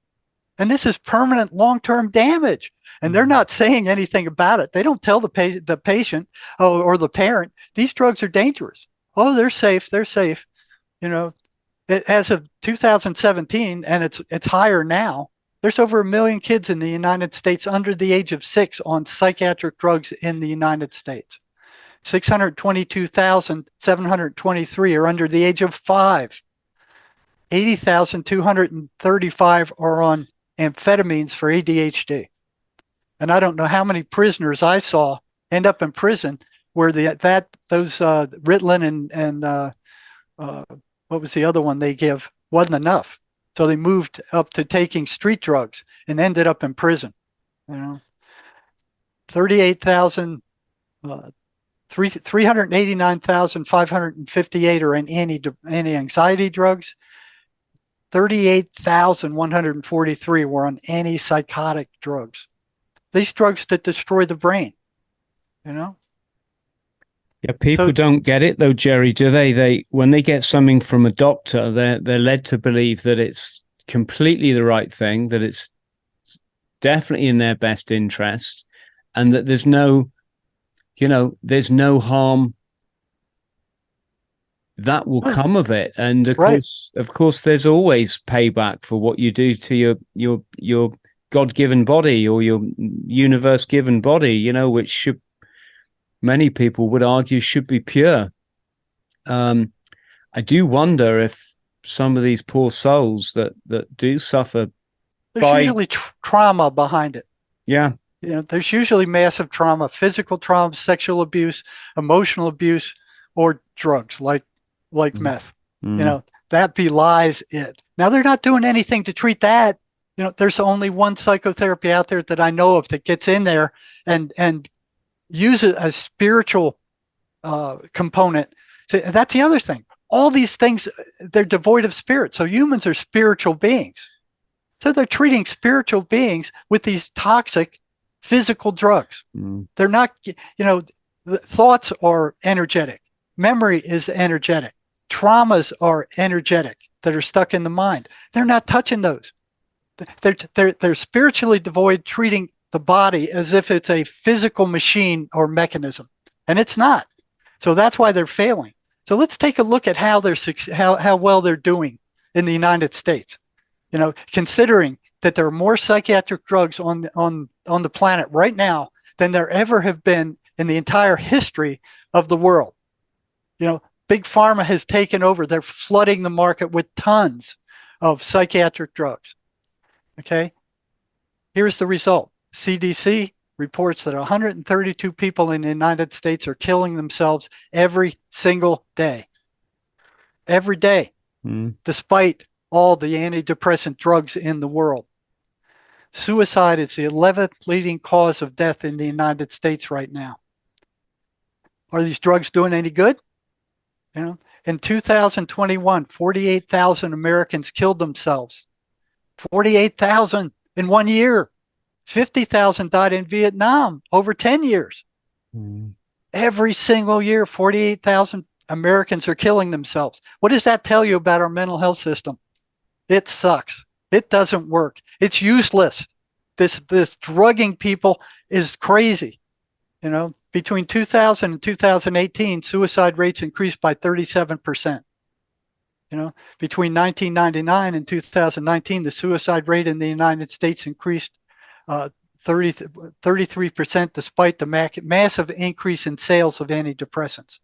And this is permanent long-term damage. And they're not saying anything about it. They don't tell the patient or the parent, these drugs are dangerous. Oh, they're safe. They're safe. As of 2017, and it's higher now, there's over 1 million kids in the United States under the age of 6 on psychiatric drugs in the United States. 622,723 are under the age of 5. 80,235 are on amphetamines for ADHD. And I don't know how many prisoners I saw end up in prison where those Ritalin and what was the other one they give wasn't enough. So they moved up to taking street drugs and ended up in prison. 389,558 are in anti-anxiety drugs. 38,143 were on antipsychotic drugs. These drugs that destroy the brain, Yeah, people don't get it though, Jerry, do they? They when they get something from a doctor, they're led to believe that it's completely the right thing, that it's definitely in their best interest, and that there's no harm that will come of it. And of course, there's always payback for what you do to your God-given body or your universe-given body, which many people would argue should be pure. I do wonder if some of these poor souls that do suffer. There's usually trauma behind it. Yeah. There's usually massive trauma, physical trauma, sexual abuse, emotional abuse, or drugs like meth. That belies it. Now, they're not doing anything to treat that. There's only one psychotherapy out there that I know of that gets in there and uses a spiritual component. So that's the other thing. All these things, they're devoid of spirit. So humans are spiritual beings. So they're treating spiritual beings with these toxic physical drugs. They're not, thoughts are energetic. Memory is energetic. Traumas are energetic that are stuck in the mind. They're not touching those. They're spiritually devoid, treating the body as if it's a physical machine or mechanism, and it's not. So that's why they're failing. So let's take a look at how well they're doing in the United States. Considering that there are more psychiatric drugs on the planet right now than there ever have been in the entire history of the world. Big Pharma has taken over. They're flooding the market with tons of psychiatric drugs. Okay, here's the result. CDC reports that 132 people in the United States are killing themselves every single day. Every day, despite all the antidepressant drugs in the world. Suicide is the 11th leading cause of death in the United States right now. Are these drugs doing any good? In 2021, 48,000 Americans killed themselves. 48,000 in 1 year. 50,000 died in Vietnam over 10 years. Every single year, 48,000 Americans are killing themselves. What does that tell you about our mental health system? It sucks. It doesn't work. It's useless. This drugging people is crazy. You know, between 2000 and 2018, suicide rates increased by 37%. You know, between 1999 and 2019, the suicide rate in the United States increased 33% despite the massive increase in sales of antidepressants.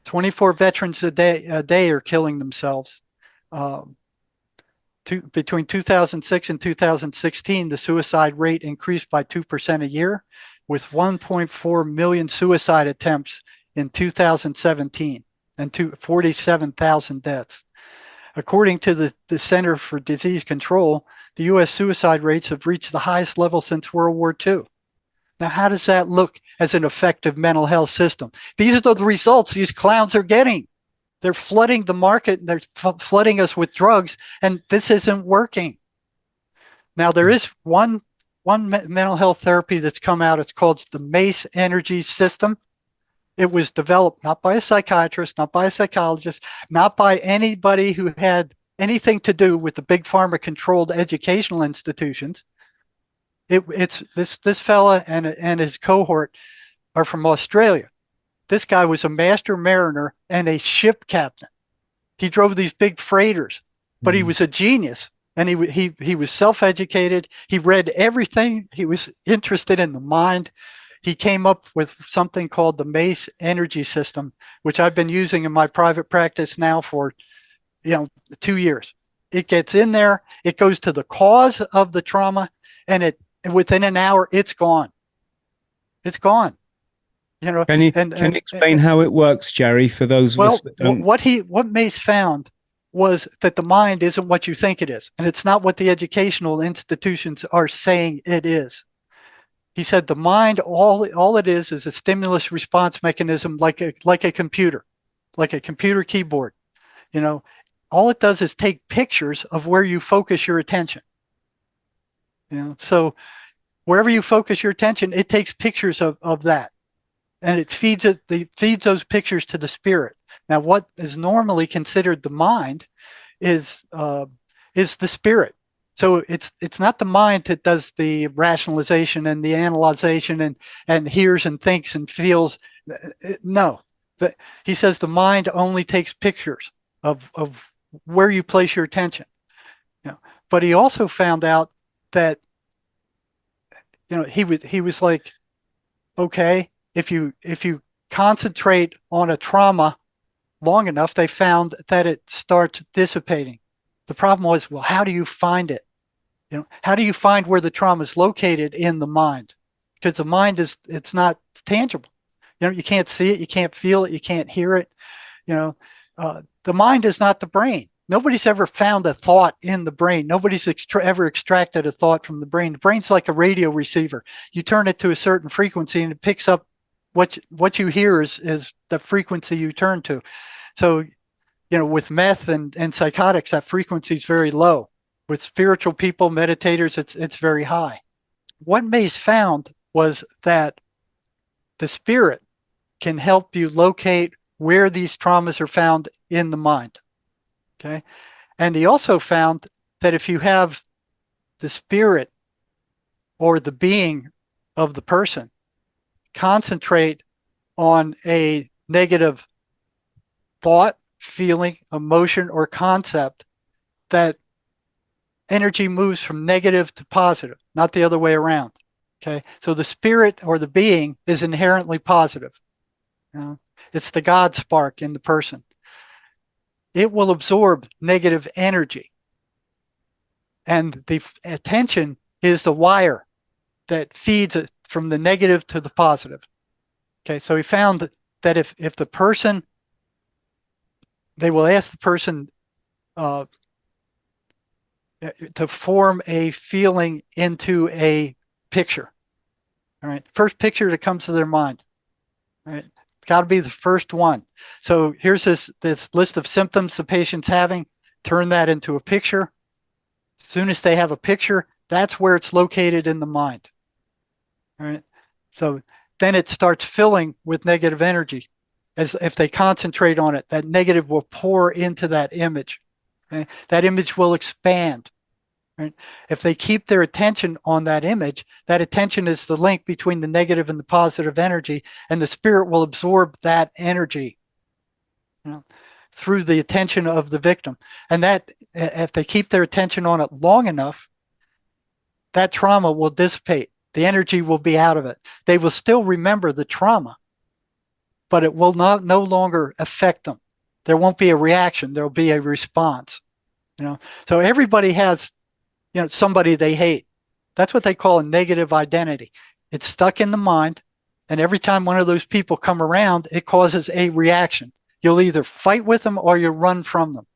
24 veterans a day are killing themselves. Between 2006 and 2016, the suicide rate increased by 2% a year, with 1.4 million suicide attempts in 2017 and 47,000 deaths. According to the Center for Disease Control, the U.S. suicide rates have reached the highest level since World War II. Now, how does that look as an effective mental health system? These are the results these clowns are getting. They're flooding the market. They're flooding us with drugs, and this isn't working. Now, there is one mental health therapy that's come out. It's called the Mace energy system. It was developed not by a psychiatrist, not by a psychologist, not by anybody who had anything to do with the big pharma controlled educational institutions. It's this fella and his cohort are from Australia. This guy was a master mariner and a ship captain. He drove these big freighters, but he was a genius, and he was self-educated. He read everything. He was interested in the mind. He came up with something called the Mace energy system, which I've been using in my private practice now for 2 years. It gets in there, it goes to the cause of the trauma, and within an hour it's gone. It's gone. Can you explain how it works, Jerry, for those of us that don't? What Mace found was that the mind isn't what you think it is, and it's not what the educational institutions are saying it is. He said the mind, all it is a stimulus response mechanism, like a computer, like a computer keyboard. All it does is take pictures of where you focus your attention. So wherever you focus your attention, it takes pictures of that, and it feeds those pictures to the spirit. Now, what is normally considered the mind is the spirit. So it's not the mind that does the rationalization and the analyzation and hears and thinks and feels. No, he says the mind only takes pictures of where you place your attention. But he also found out that he was like, okay, if you concentrate on a trauma long enough, they found that it starts dissipating. The problem was, well, how do you find it? How do you find where the trauma is located in the mind? Because the mind it's not tangible. You can't see it, you can't feel it, you can't hear it. The mind is not the brain. Nobody's ever found a thought in the brain. Nobody's ever extracted a thought from the brain. The brain's like a radio receiver. You turn it to a certain frequency and it picks up what you hear is the frequency you turn to. So, with meth and psychotics, that frequency is very low. With spiritual people, meditators, it's very high. What Mace found was that the spirit can help you locate where these traumas are found in the mind. Okay. And he also found that if you have the spirit or the being of the person concentrate on a negative thought, feeling, emotion, or concept, that energy moves from negative to positive, not the other way around. Okay. So the spirit or the being is inherently positive. It's the God spark in the person. It will absorb negative energy. And the attention is the wire that feeds it from the negative to the positive. Okay, so he found that if the person, they will ask the person to form a feeling into a picture. All right, first picture that comes to their mind. All right, it's got to be the first one. So here's this list of symptoms the patient's having. Turn that into a picture. As soon as they have a picture, that's where it's located in the mind. All right, so then it starts filling with negative energy. As if they concentrate on it, that negative will pour into that image. Okay? That image will expand. Right? If they keep their attention on that image, that attention is the link between the negative and the positive energy, and the spirit will absorb that energy, you know, through the attention of the victim. And that, if they keep their attention on it long enough, that trauma will dissipate. The energy will be out of it. They will still remember the trauma, but it will no longer affect them. There won't be a reaction. There will be a response. So everybody has, somebody they hate. That's what they call a negative identity. It's stuck in the mind, and every time one of those people come around, it causes a reaction. You'll either fight with them or you run from them.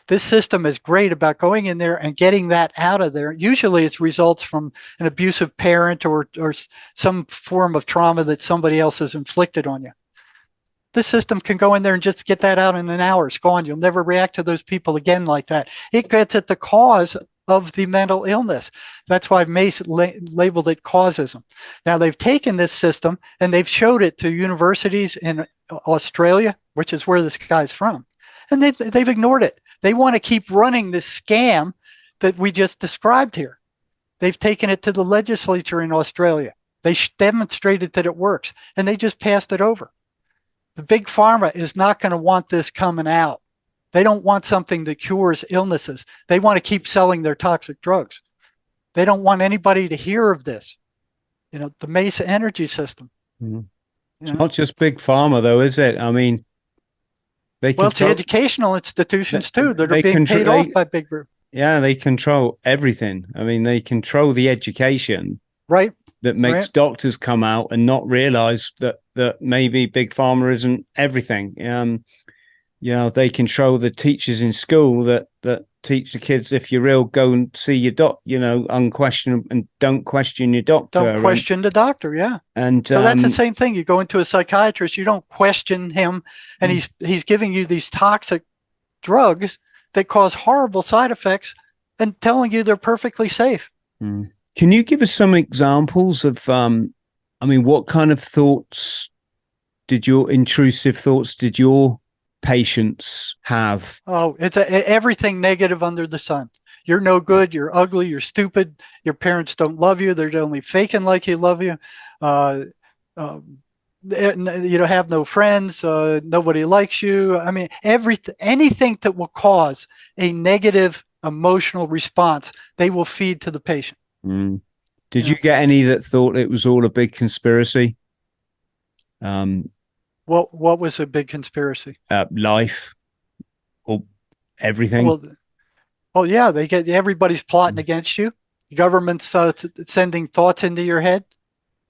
This system is great about going in there and getting that out of there. Usually it results from an abusive parent or some form of trauma that somebody else has inflicted on you. This system can go in there and just get that out in an hour. It's gone. You'll never react to those people again like that. It gets at the cause of the mental illness. That's why Mace labeled it causism. Now, they've taken this system and they've showed it to universities in Australia, which is where this guy's from, and they've ignored it. They want to keep running this scam that we just described here. They've taken it to the legislature in Australia. They demonstrated that it works, and they just passed it over. The big pharma is not going to want this coming out. They don't want something that cures illnesses. They want to keep selling their toxic drugs. They don't want anybody to hear of this. The Mace energy system. Mm-hmm. It's not just big pharma, though, is it? I mean, it's the educational institutions too that are being paid off by big group. Yeah, they control everything. I mean, they control the education, right? That makes doctors come out and not realize that maybe big pharma isn't everything. They control the teachers in school that teach the kids, if you're ill, go and see your doc, unquestioned, and don't question your doctor. Don't question the doctor, yeah. And so that's the same thing. You go into a psychiatrist, you don't question him, and he's giving you these toxic drugs that cause horrible side effects and telling you they're perfectly safe. Mm. Can you give us some examples of, what kind of intrusive thoughts did your patients have? Oh, it's everything negative under the sun. You're no good. You're ugly. You're stupid. Your parents don't love you. They're only faking like you love you. You don't have no friends. Nobody likes you. I mean, anything that will cause a negative emotional response, they will feed to the patient. Mm. Did you get any that thought it was all a big conspiracy? What was a big conspiracy? Life or everything? Well, yeah, everybody's plotting against you. The government's sending thoughts into your head.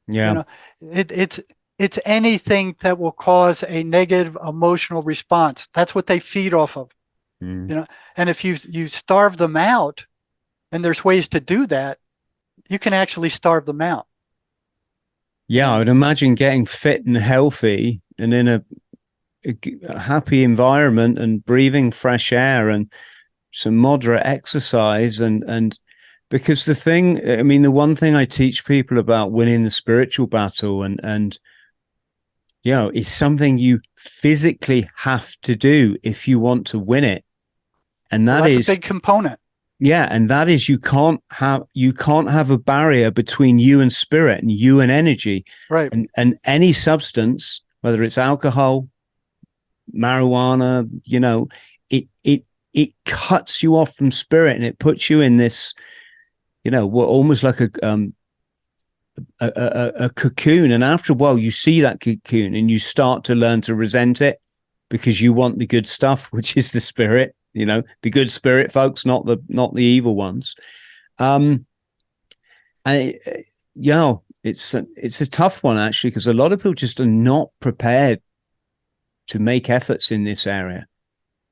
Yeah. It's anything that will cause a negative emotional response. That's what they feed off of. Mm. And if you starve them out, and there's ways to do that, you can actually starve them out. Yeah, I would imagine getting fit and healthy and in a happy environment and breathing fresh air and some moderate exercise and because the one thing I teach people about winning the spiritual battle and is something you physically have to do if you want to win it. And that's a big component. Yeah, and that is you can't have a barrier between you and spirit and you and energy. Right. And any substance, whether it's alcohol, marijuana, it cuts you off from spirit and it puts you in this, almost like a cocoon. And after a while, you see that cocoon and you start to learn to resent it because you want the good stuff, which is the spirit. The good spirit folks, not the evil ones. It's a tough one actually, because a lot of people just are not prepared to make efforts in this area.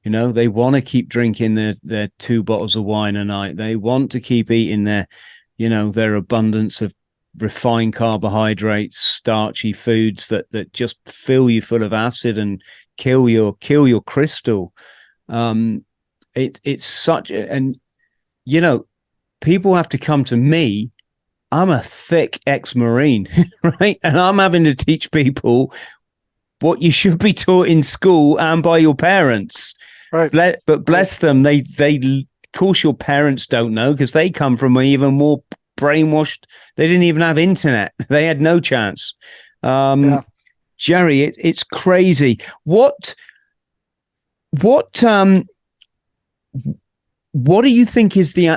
They want to keep drinking their 2 bottles of wine a night. They want to keep eating their abundance of refined carbohydrates, starchy foods that just fill you full of acid and kill your crystal. It's such and people have to come to me. I'm a thick ex-Marine, right? And I'm having to teach people what you should be taught in school and by your parents. Right. But bless them, of course your parents don't know because they come from an even more brainwashed. They didn't even have internet. They had no chance. Yeah. Jerry, it's crazy. What do you think is the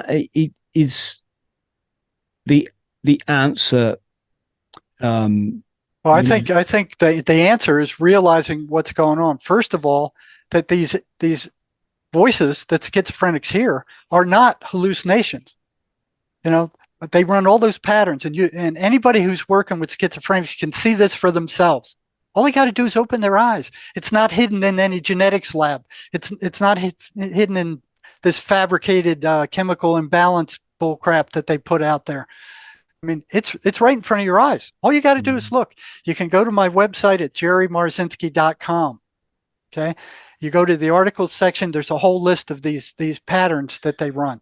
answer? Well, I think the answer is realizing what's going on. First of all, that these voices that schizophrenics hear are not hallucinations. You know, they run all those patterns, and anybody who's working with schizophrenics can see this for themselves. All they got to do is open their eyes. It's not hidden in any genetics lab. It's not hidden in this fabricated chemical imbalance bullcrap that they put out there. I mean, it's right in front of your eyes. All you got to do is look. You can go to my website at jerrymarzinsky.com. Okay. You go to the articles section. There's a whole list of these patterns that they run.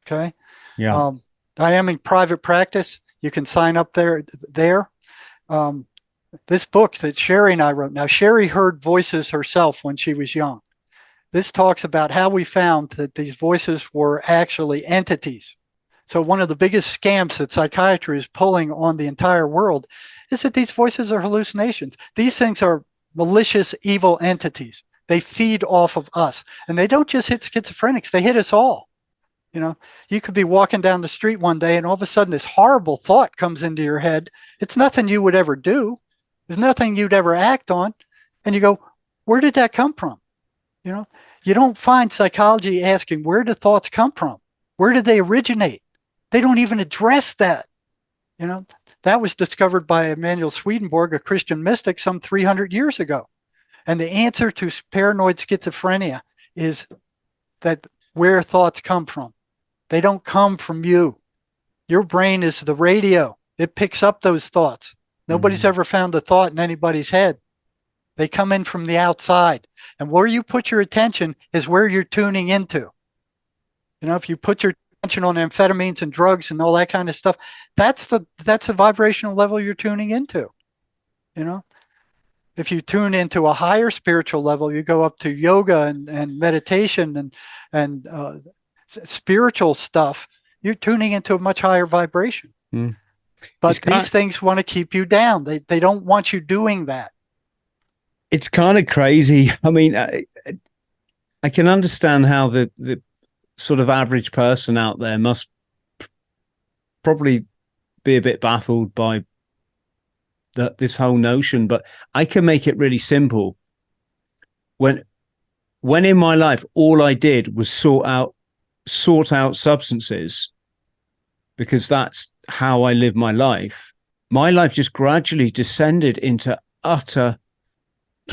Okay. Yeah. I am in private practice. You can sign up there. This book that Sherry and I wrote. Now, Sherry heard voices herself when she was young. This talks about how we found that these voices were actually entities. So one of the biggest scams that psychiatry is pulling on the entire world is that these voices are hallucinations. These things are malicious, evil entities. They feed off of us. And they don't just hit schizophrenics, they hit us all. You know, you could be walking down the street one day and all of a sudden this horrible thought comes into your head. It's nothing you would ever do. There's nothing you'd ever act on. And you go, where did that come from? You know, you don't find psychology asking, where do thoughts come from? Where did they originate? They don't even address that. You know, that was discovered by Emanuel Swedenborg, a Christian mystic, some 300 years ago. And the answer to paranoid schizophrenia is that where thoughts come from. They don't come from you. Your brain is the radio. It picks up those thoughts. Nobody's ever found a thought in anybody's head. They come in from the outside. And where you put your attention is where you're tuning into. You know, if you put your attention on amphetamines and drugs and all that kind of stuff, that's the vibrational level you're tuning into. You know, if you tune into a higher spiritual level, you go up to yoga and meditation and spiritual stuff, you're tuning into a much higher vibration. But these things want to keep you down. They don't want you doing that. It's kind of crazy. I mean, I can understand how the sort of average person out there must probably be a bit baffled by this whole notion, but I can make it really simple. When in my life, all I did was sort out substances, because that's how I live my life just gradually descended into utter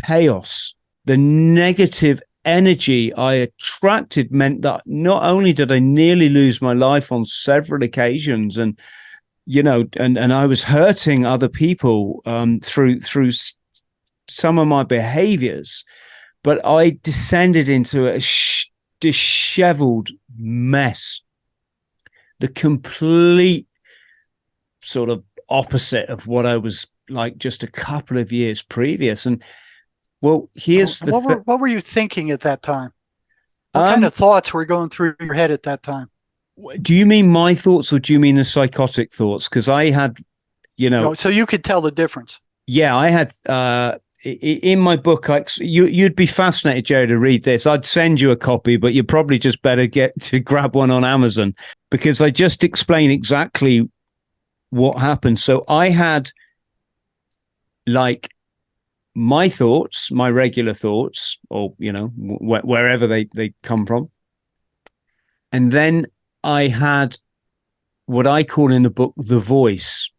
chaos. The negative energy I attracted meant that not only did I nearly lose my life on several occasions, and you know, and I was hurting other people through some of my behaviors, but I descended into a disheveled mess, the complete sort of opposite of what I was like just a couple of years previous. And well, here's what were you thinking at that time? What kind of thoughts were going through your head at that time? Do you mean my thoughts, or do you mean the psychotic thoughts? Because I had, you know, no, so you could tell the difference. Yeah, I had in my book. You'd be fascinated, Jerry, to read this. I'd send you a copy, but you probably just better get to grab one on Amazon, because I just explain exactly what happened. So I had like my thoughts, my regular thoughts, or, you know, wherever they come from. And then I had what I call in the book, the voice.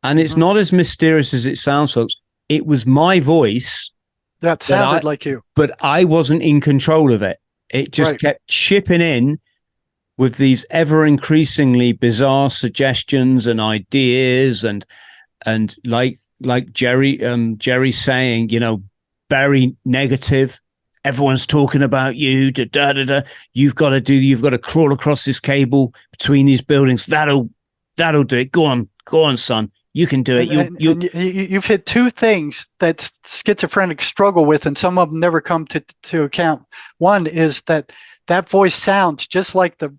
And it's not as mysterious as it sounds, folks. It was my voice. That sounded like you. But I wasn't in control of it. It just kept chipping in with these ever increasingly bizarre suggestions and ideas, and like Jerry saying, you know, very negative. Everyone's talking about you. You've got to crawl across this cable between these buildings. That'll do it. Go on, son. You can do it. You've hit two things that schizophrenics struggle with, and some of them never come to account. One is that voice sounds just like the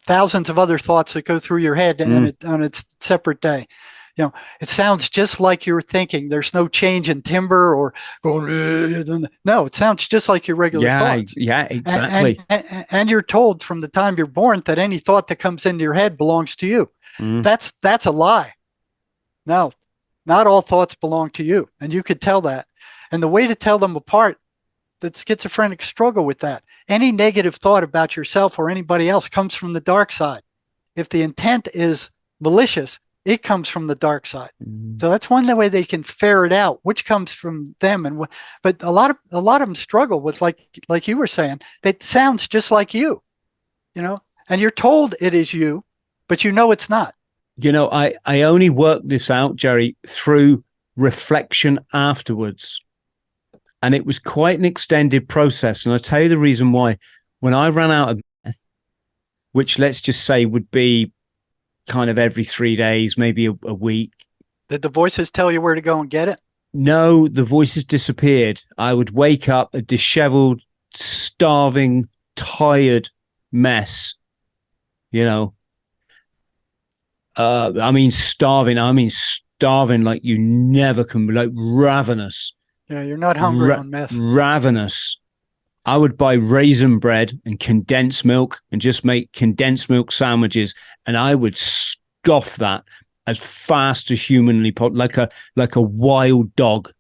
thousands of other thoughts that go through your head on its separate day. It sounds just like you're thinking. There's no change in timbre or going. No, it sounds just like your regular thoughts. Yeah, exactly. And you're told from the time you're born that any thought that comes into your head belongs to you. That's a lie. No, not all thoughts belong to you, and you could tell that. And the way to tell them apart, that schizophrenics struggle with that. Any negative thought about yourself or anybody else comes from the dark side. If the intent is malicious, it comes from the dark side. So that's one way they can ferret out which comes from them. But a lot of them struggle with, like you were saying, that sounds just like you, and you're told it is you, but it's not. I only worked this out, Jerry, through reflection afterwards. And it was quite an extended process. And I'll tell you the reason why. When I ran out of meth, which let's just say would be kind of every 3 days, maybe a week. Did the voices tell you where to go and get it? No, the voices disappeared. I would wake up a disheveled, starving, tired mess, starving like you never can, like ravenous. Yeah, you're not hungry on meth. Ravenous. I would buy raisin bread and condensed milk and just make condensed milk sandwiches, and I would scoff that as fast as humanly possible, like a wild dog.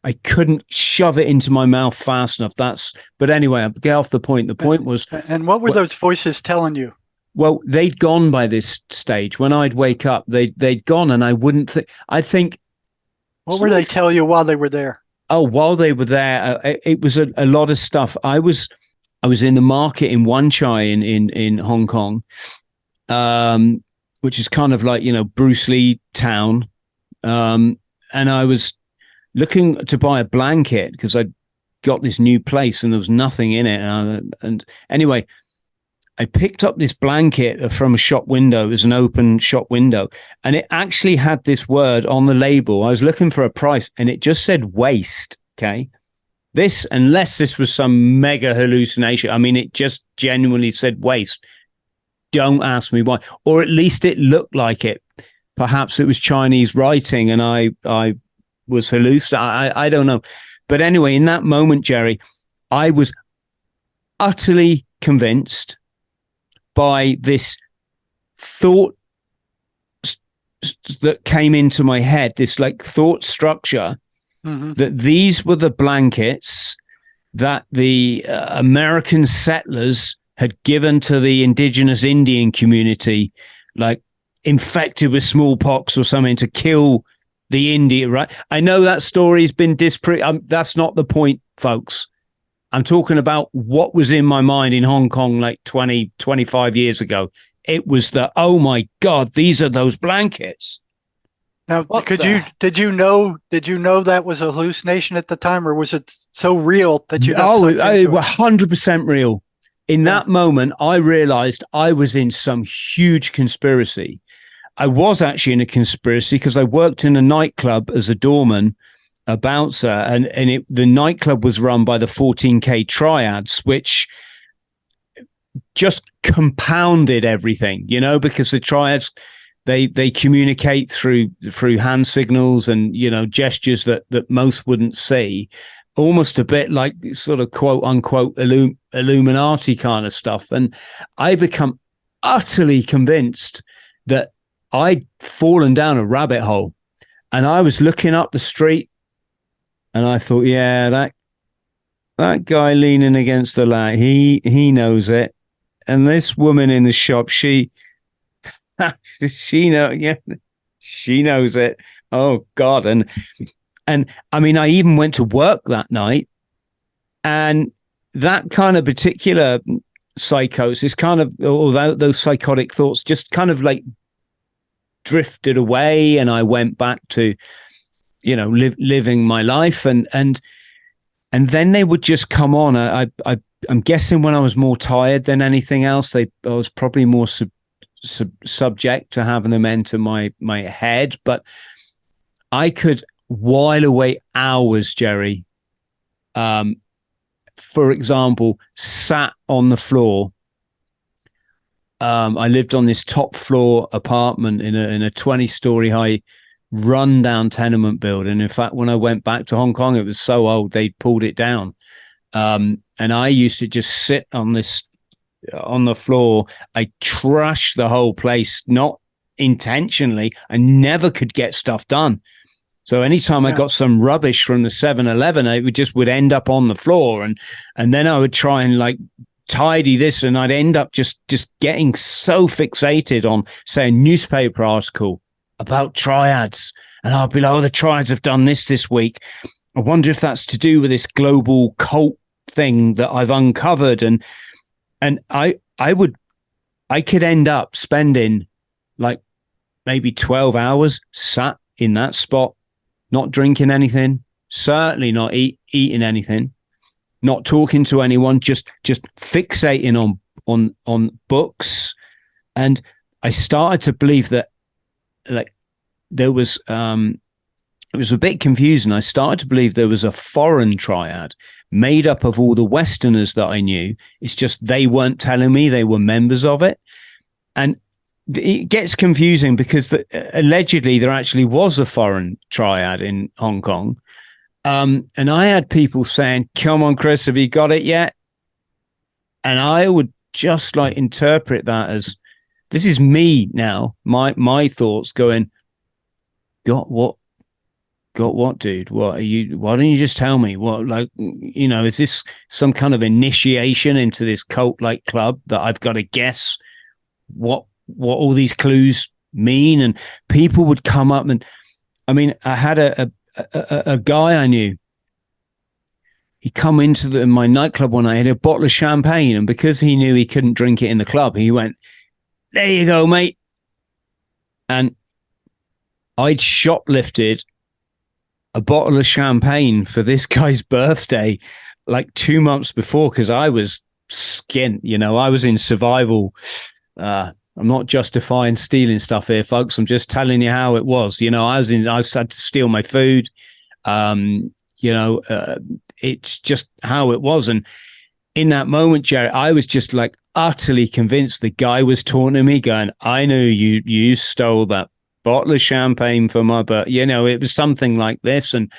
I couldn't shove it into my mouth fast enough. But anyway, I'll get off the point. The point was... And what were those voices telling you? Well, they'd gone by this stage. When I'd wake up, they'd gone, and I wouldn't think... I think... What were they telling you while they were there? Oh, while they were there, it was a lot of stuff. I was in the market in Wan Chai in Hong Kong, which is kind of like, Bruce Lee town. And I was looking to buy a blanket because I'd got this new place and there was nothing in it. And anyway, I picked up this blanket from a shop window. It was an open shop window, and it actually had this word on the label. I was looking for a price, and it just said waste. Okay. Unless this was some mega hallucination. I mean, it just genuinely said waste. Don't ask me why, or at least it looked like it. Perhaps it was Chinese writing and I was hallucinating. I don't know. But anyway, in that moment, Jerry, I was utterly convinced by this thought that came into my head, this like thought structure, that these were the blankets that the American settlers had given to the indigenous Indian community, like infected with smallpox or something, to kill the Indian, right? I know that story's been disproved. That's not the point, folks. I'm talking about what was in my mind in Hong Kong like 20, 25 years ago. It was oh my God, these are those blankets. Now, did you know that was a hallucination at the time, or was it so real that you? Oh, it was 100% real. In that moment, I realized I was in some huge conspiracy. I was actually in a conspiracy because I worked in a nightclub as a doorman, a bouncer, and the nightclub was run by the 14K triads, which just compounded everything, because the triads, they communicate through hand signals and gestures that most wouldn't see, almost a bit like sort of quote unquote Illuminati kind of stuff. And I become utterly convinced that I'd fallen down a rabbit hole, and I was looking up the street. And I thought, yeah, that guy leaning against the light, he knows it. And this woman in the shop, she knows it. Oh God. And I mean, I even went to work that night, and that kind of particular psychosis those psychotic thoughts just kind of like drifted away, and I went back to living my life, and then they would just come on. I'm guessing when I was more tired than anything else, I was probably more subject to having them enter my head. But I could while away hours, Jerry. For example, sat on the floor. I lived on this top floor apartment in a 20-story high run-down tenement building. In fact, when I went back to Hong Kong, it was so old they'd pulled it down. And I used to just sit on the floor. I trashed the whole place, not intentionally. I never could get stuff done. So anytime I got some rubbish from the 7-Eleven, it would end up on the floor, and then I would try and like tidy this, and I'd end up just getting so fixated on, say, a newspaper article about triads, and I'll be like, oh, the triads have done this week. I wonder if that's to do with this global cult thing that I've uncovered, and I could end up spending like maybe 12 hours sat in that spot, not drinking anything, certainly not eating anything, not talking to anyone, just fixating on books. And I started to believe that, like, there was it was a bit confusing. I started to believe there was a foreign triad made up of all the Westerners that I knew. It's just they weren't telling me they were members of it. And it gets confusing because allegedly there actually was a foreign triad in Hong Kong. And I had people saying, come on, Chris, have you got it yet? And I would just like interpret that as, this is me now, my thoughts going, got what, dude? What are you, why don't you just tell me what, like, you know, is this some kind of initiation into this cult like club that I've got to guess what all these clues mean? And people would come up, and I mean, I had a guy I knew. He come into my nightclub one night, had a bottle of champagne, and because he knew he couldn't drink it in the club, he went, there you go, mate. And I'd shoplifted a bottle of champagne for this guy's birthday like 2 months before, because I was skint, you know, I was in survival. I'm not justifying stealing stuff here, folks. I'm just telling you how it was. You know, I had to steal my food. It's just how it was. And in that moment, Jerry, I was just like utterly convinced the guy was taunting me, going, I knew you stole that bottle of champagne for my birthday. You know, it was something like this. And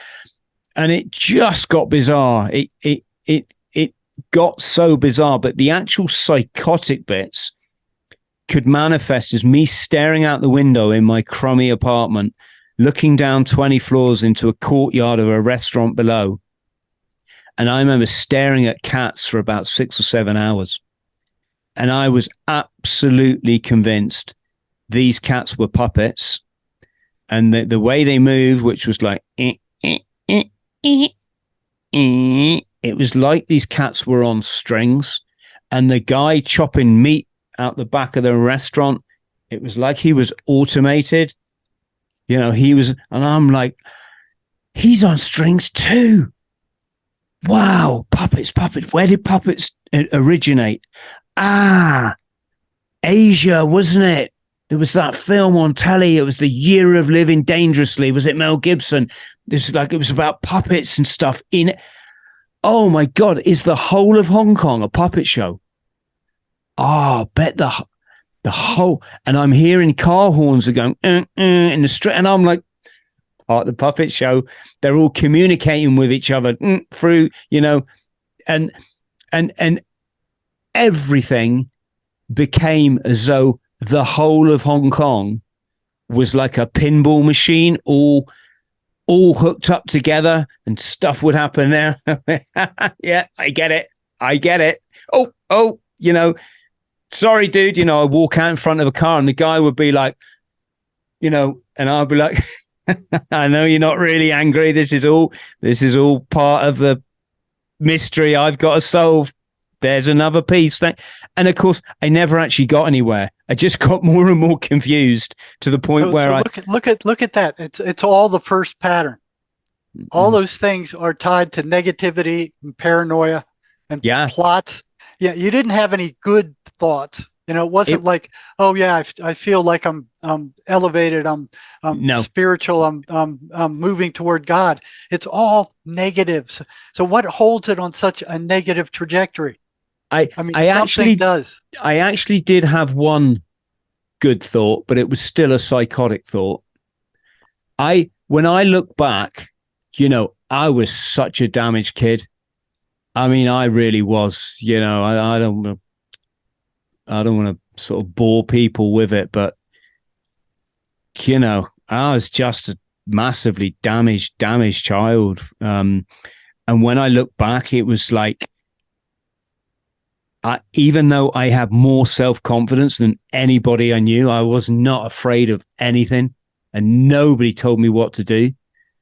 it just got bizarre. It got so bizarre, but the actual psychotic bits could manifest as me staring out the window in my crummy apartment, looking down 20 floors into a courtyard of a restaurant below. And I remember staring at cats for about 6 or 7 hours. And I was absolutely convinced these cats were puppets. And the way they moved, which was like, it was like these cats were on strings. And the guy chopping meat out the back of the restaurant, it was like he was automated. You know, and I'm like, he's on strings too. Wow, puppets. Where did puppets originate? Asia, wasn't it? There was that film on telly. It was The Year of Living Dangerously. Was it Mel Gibson? It was about puppets and stuff in it. Oh my God, is the whole of Hong Kong a puppet show? Oh, bet the whole, and I'm hearing car horns are going in the street, and I'm like, part of the puppet show. They're all communicating with each other through, you know, and everything became as though the whole of Hong Kong was like a pinball machine, all hooked up together, and stuff would happen there. Yeah, I get it. Oh, you know, sorry, dude, you know, I walk out in front of a car and the guy would be like, you know, and I'll be like, I know you're not really angry. This is all part of the mystery I've got to solve. There's another piece. And of course, I never actually got anywhere. I just got more and more confused to the point where look at that. It's all the first pattern. All those things are tied to negativity and paranoia and plots. Yeah, you didn't have any good thoughts. It wasn't like, oh yeah, I feel like I'm elevated, I'm No, spiritual, I'm moving toward God. It's all negatives. So what holds it on such a negative trajectory? I I mean, I something actually does. I actually did have one good thought, but it was still a psychotic thought. When I look back, I was such a damaged kid. I mean, I really was. I don't want to sort of bore people with it, but I was just a massively damaged child. And when I look back, it was like, even though I have more self-confidence than anybody I knew, I was not afraid of anything, and nobody told me what to do.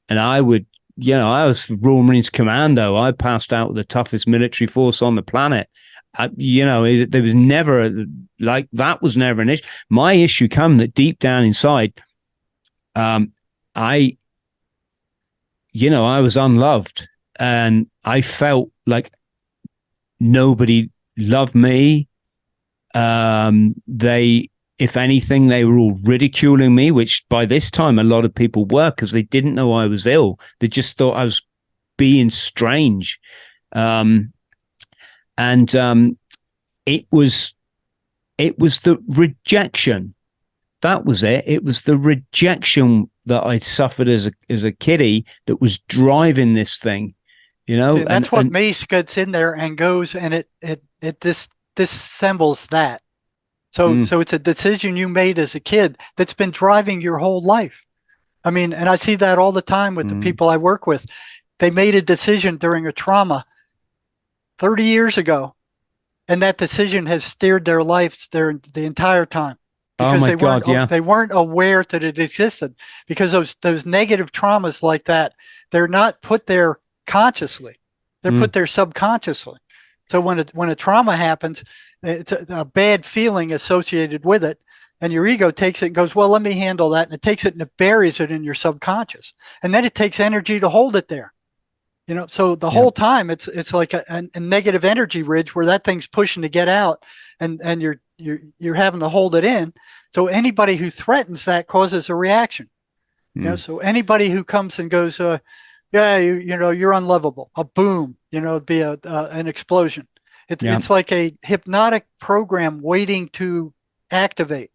And I was Royal Marines Commando. I passed out with the toughest military force on the planet. There was never that was never an issue. My issue came that deep down inside, I was unloved, and I felt like nobody loved me. If anything, they were all ridiculing me, which by this time a lot of people were, because they didn't know I was ill. They just thought I was being strange. And it was the rejection. That was it. It was the rejection that I'd suffered as a kiddie that was driving this thing. See, that's what Mace gets in there and goes, and it disassembles that. So it's a decision you made as a kid that's been driving your whole life. I mean, and I see that all the time with the people I work with. They made a decision during a trauma 30 years ago, and that decision has steered their lives the entire time. Because they weren't aware that it existed. Because those negative traumas like that, they're not put there consciously. They're put there subconsciously. So when a trauma happens, it's a bad feeling associated with it, and your ego takes it and goes, well, let me handle that. And it takes it and it buries it in your subconscious. And then it takes energy to hold it there. So the whole time it's like a negative energy ridge where that thing's pushing to get out, and you're having to hold it in. So anybody who threatens that causes a reaction. So anybody who comes and goes, yeah, you're unlovable, a boom, it'd be an explosion. It's like a hypnotic program waiting to activate.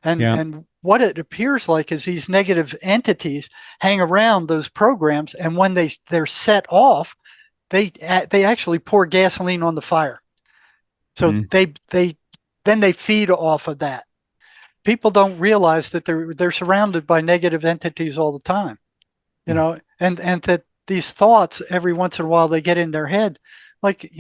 And what it appears like is these negative entities hang around those programs, and when they're set off, they actually pour gasoline on the fire. So they feed off of that. People don't realize that they're surrounded by negative entities all the time, and that these thoughts every once in a while they get in their head. Like,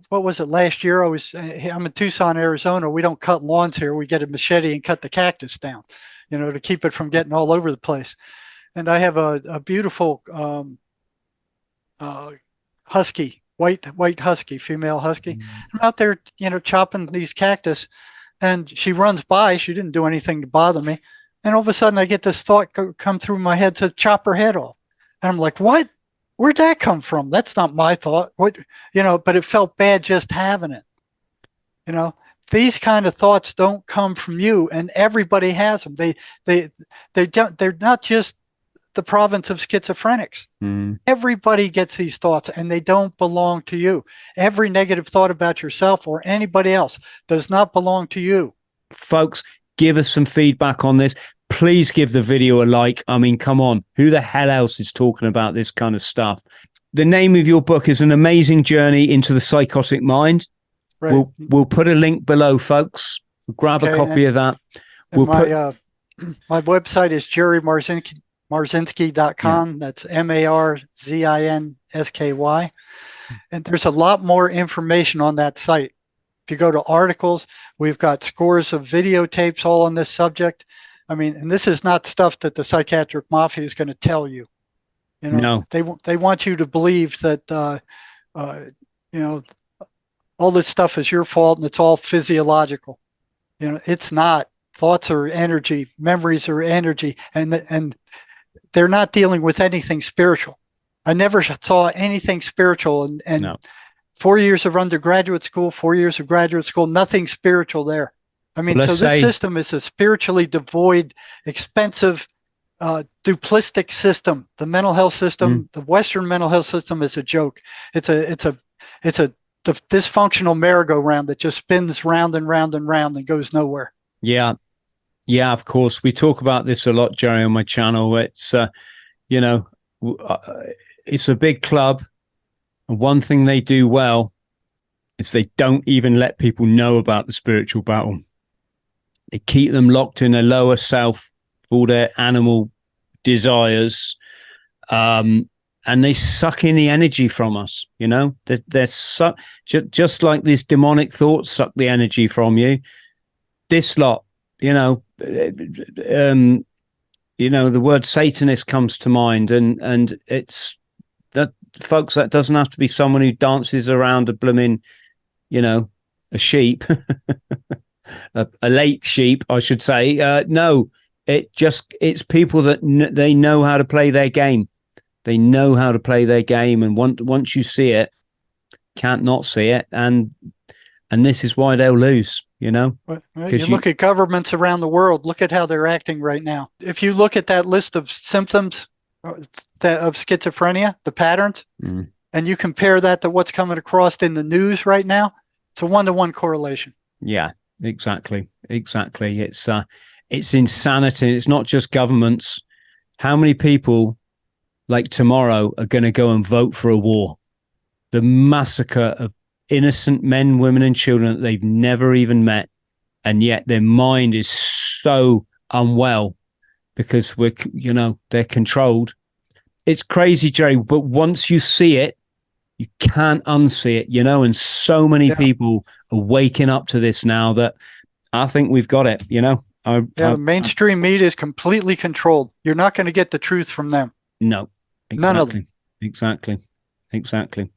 what was it last year? I'm in Tucson, Arizona. We don't cut lawns here. We get a machete and cut the cactus down, to keep it from getting all over the place. And I have a beautiful husky, white husky, female husky. I'm out there, chopping these cactus, and she runs by. She didn't do anything to bother me. And all of a sudden I get this thought come through my head to chop her head off. And I'm like, what? Where'd that come from? That's not my thought. What, but it felt bad just having it. These kind of thoughts don't come from you, and everybody has them. They're not just the province of schizophrenics. Everybody gets these thoughts, and they don't belong to you. Every negative thought about yourself or anybody else does not belong to you. Folks, give us some feedback on this. Please give the video a like. I mean, come on. Who the hell else is talking about this kind of stuff? The name of your book is An Amazing Journey into the Psychotic Mind. Right. We'll put a link below, folks. Grab a copy of that. My website is Jerry Marzinsky.com. That's Marzinsky. And there's a lot more information on that site. If you go to articles, we've got scores of videotapes all on this subject. I mean, and this is not stuff that the psychiatric mafia is going to tell you. No. They want you to believe that all this stuff is your fault and it's all physiological. It's not. Thoughts are energy, memories are energy, and they're not dealing with anything spiritual. I never saw anything spiritual, and 4 years of undergraduate school, 4 years of graduate school, nothing spiritual there. I mean, Well, so let's this say, system is a spiritually devoid, expensive, duplistic system. The mental health mm, system, the Western mental health system, is a joke. It's a dysfunctional merry-go-round that just spins round and round and round and goes nowhere. yeah, yeah, of course. We talk about this a lot, Jerry, on my channel. It's, you know, it's a big club. And one thing they do well is they don't even let people know about the spiritual battle. They keep them locked in a lower self, all their animal desires, and they suck in the energy from us. You know, they're just like these demonic thoughts suck the energy from you. This lot, you know, the word Satanist comes to mind, and it's that, folks, that doesn't have to be someone who dances around a blooming, a sheep, a late sheep, I should say. No, it's people that they know how to play their game. They know how to play their game, and once you see it, can't not see it, and this is why they'll lose. Well, you look at governments around the world. Look at how they're acting right now. If you look at that list of symptoms of schizophrenia, the patterns, and you compare that to what's coming across in the news right now, it's a 1-to-1 correlation. Yeah, exactly. It's insanity. It's not just governments. How many people, like tomorrow, are going to go and vote for a war? The massacre of innocent men, women, and children that they've never even met, and yet their mind is so unwell because they're controlled. It's crazy, Jerry. But once you see it, you can't unsee it, and so many people are waking up to this now that I think we've got it, The mainstream media is completely controlled. You're not going to get the truth from them. No, exactly. None of them. Exactly.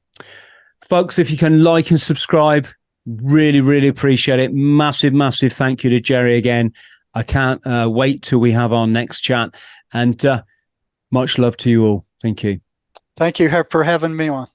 Folks, if you can like and subscribe, really, really appreciate it. Massive, massive thank you to Jerry again. I can't wait till we have our next chat. And much love to you all. Thank you. Thank you for having me on.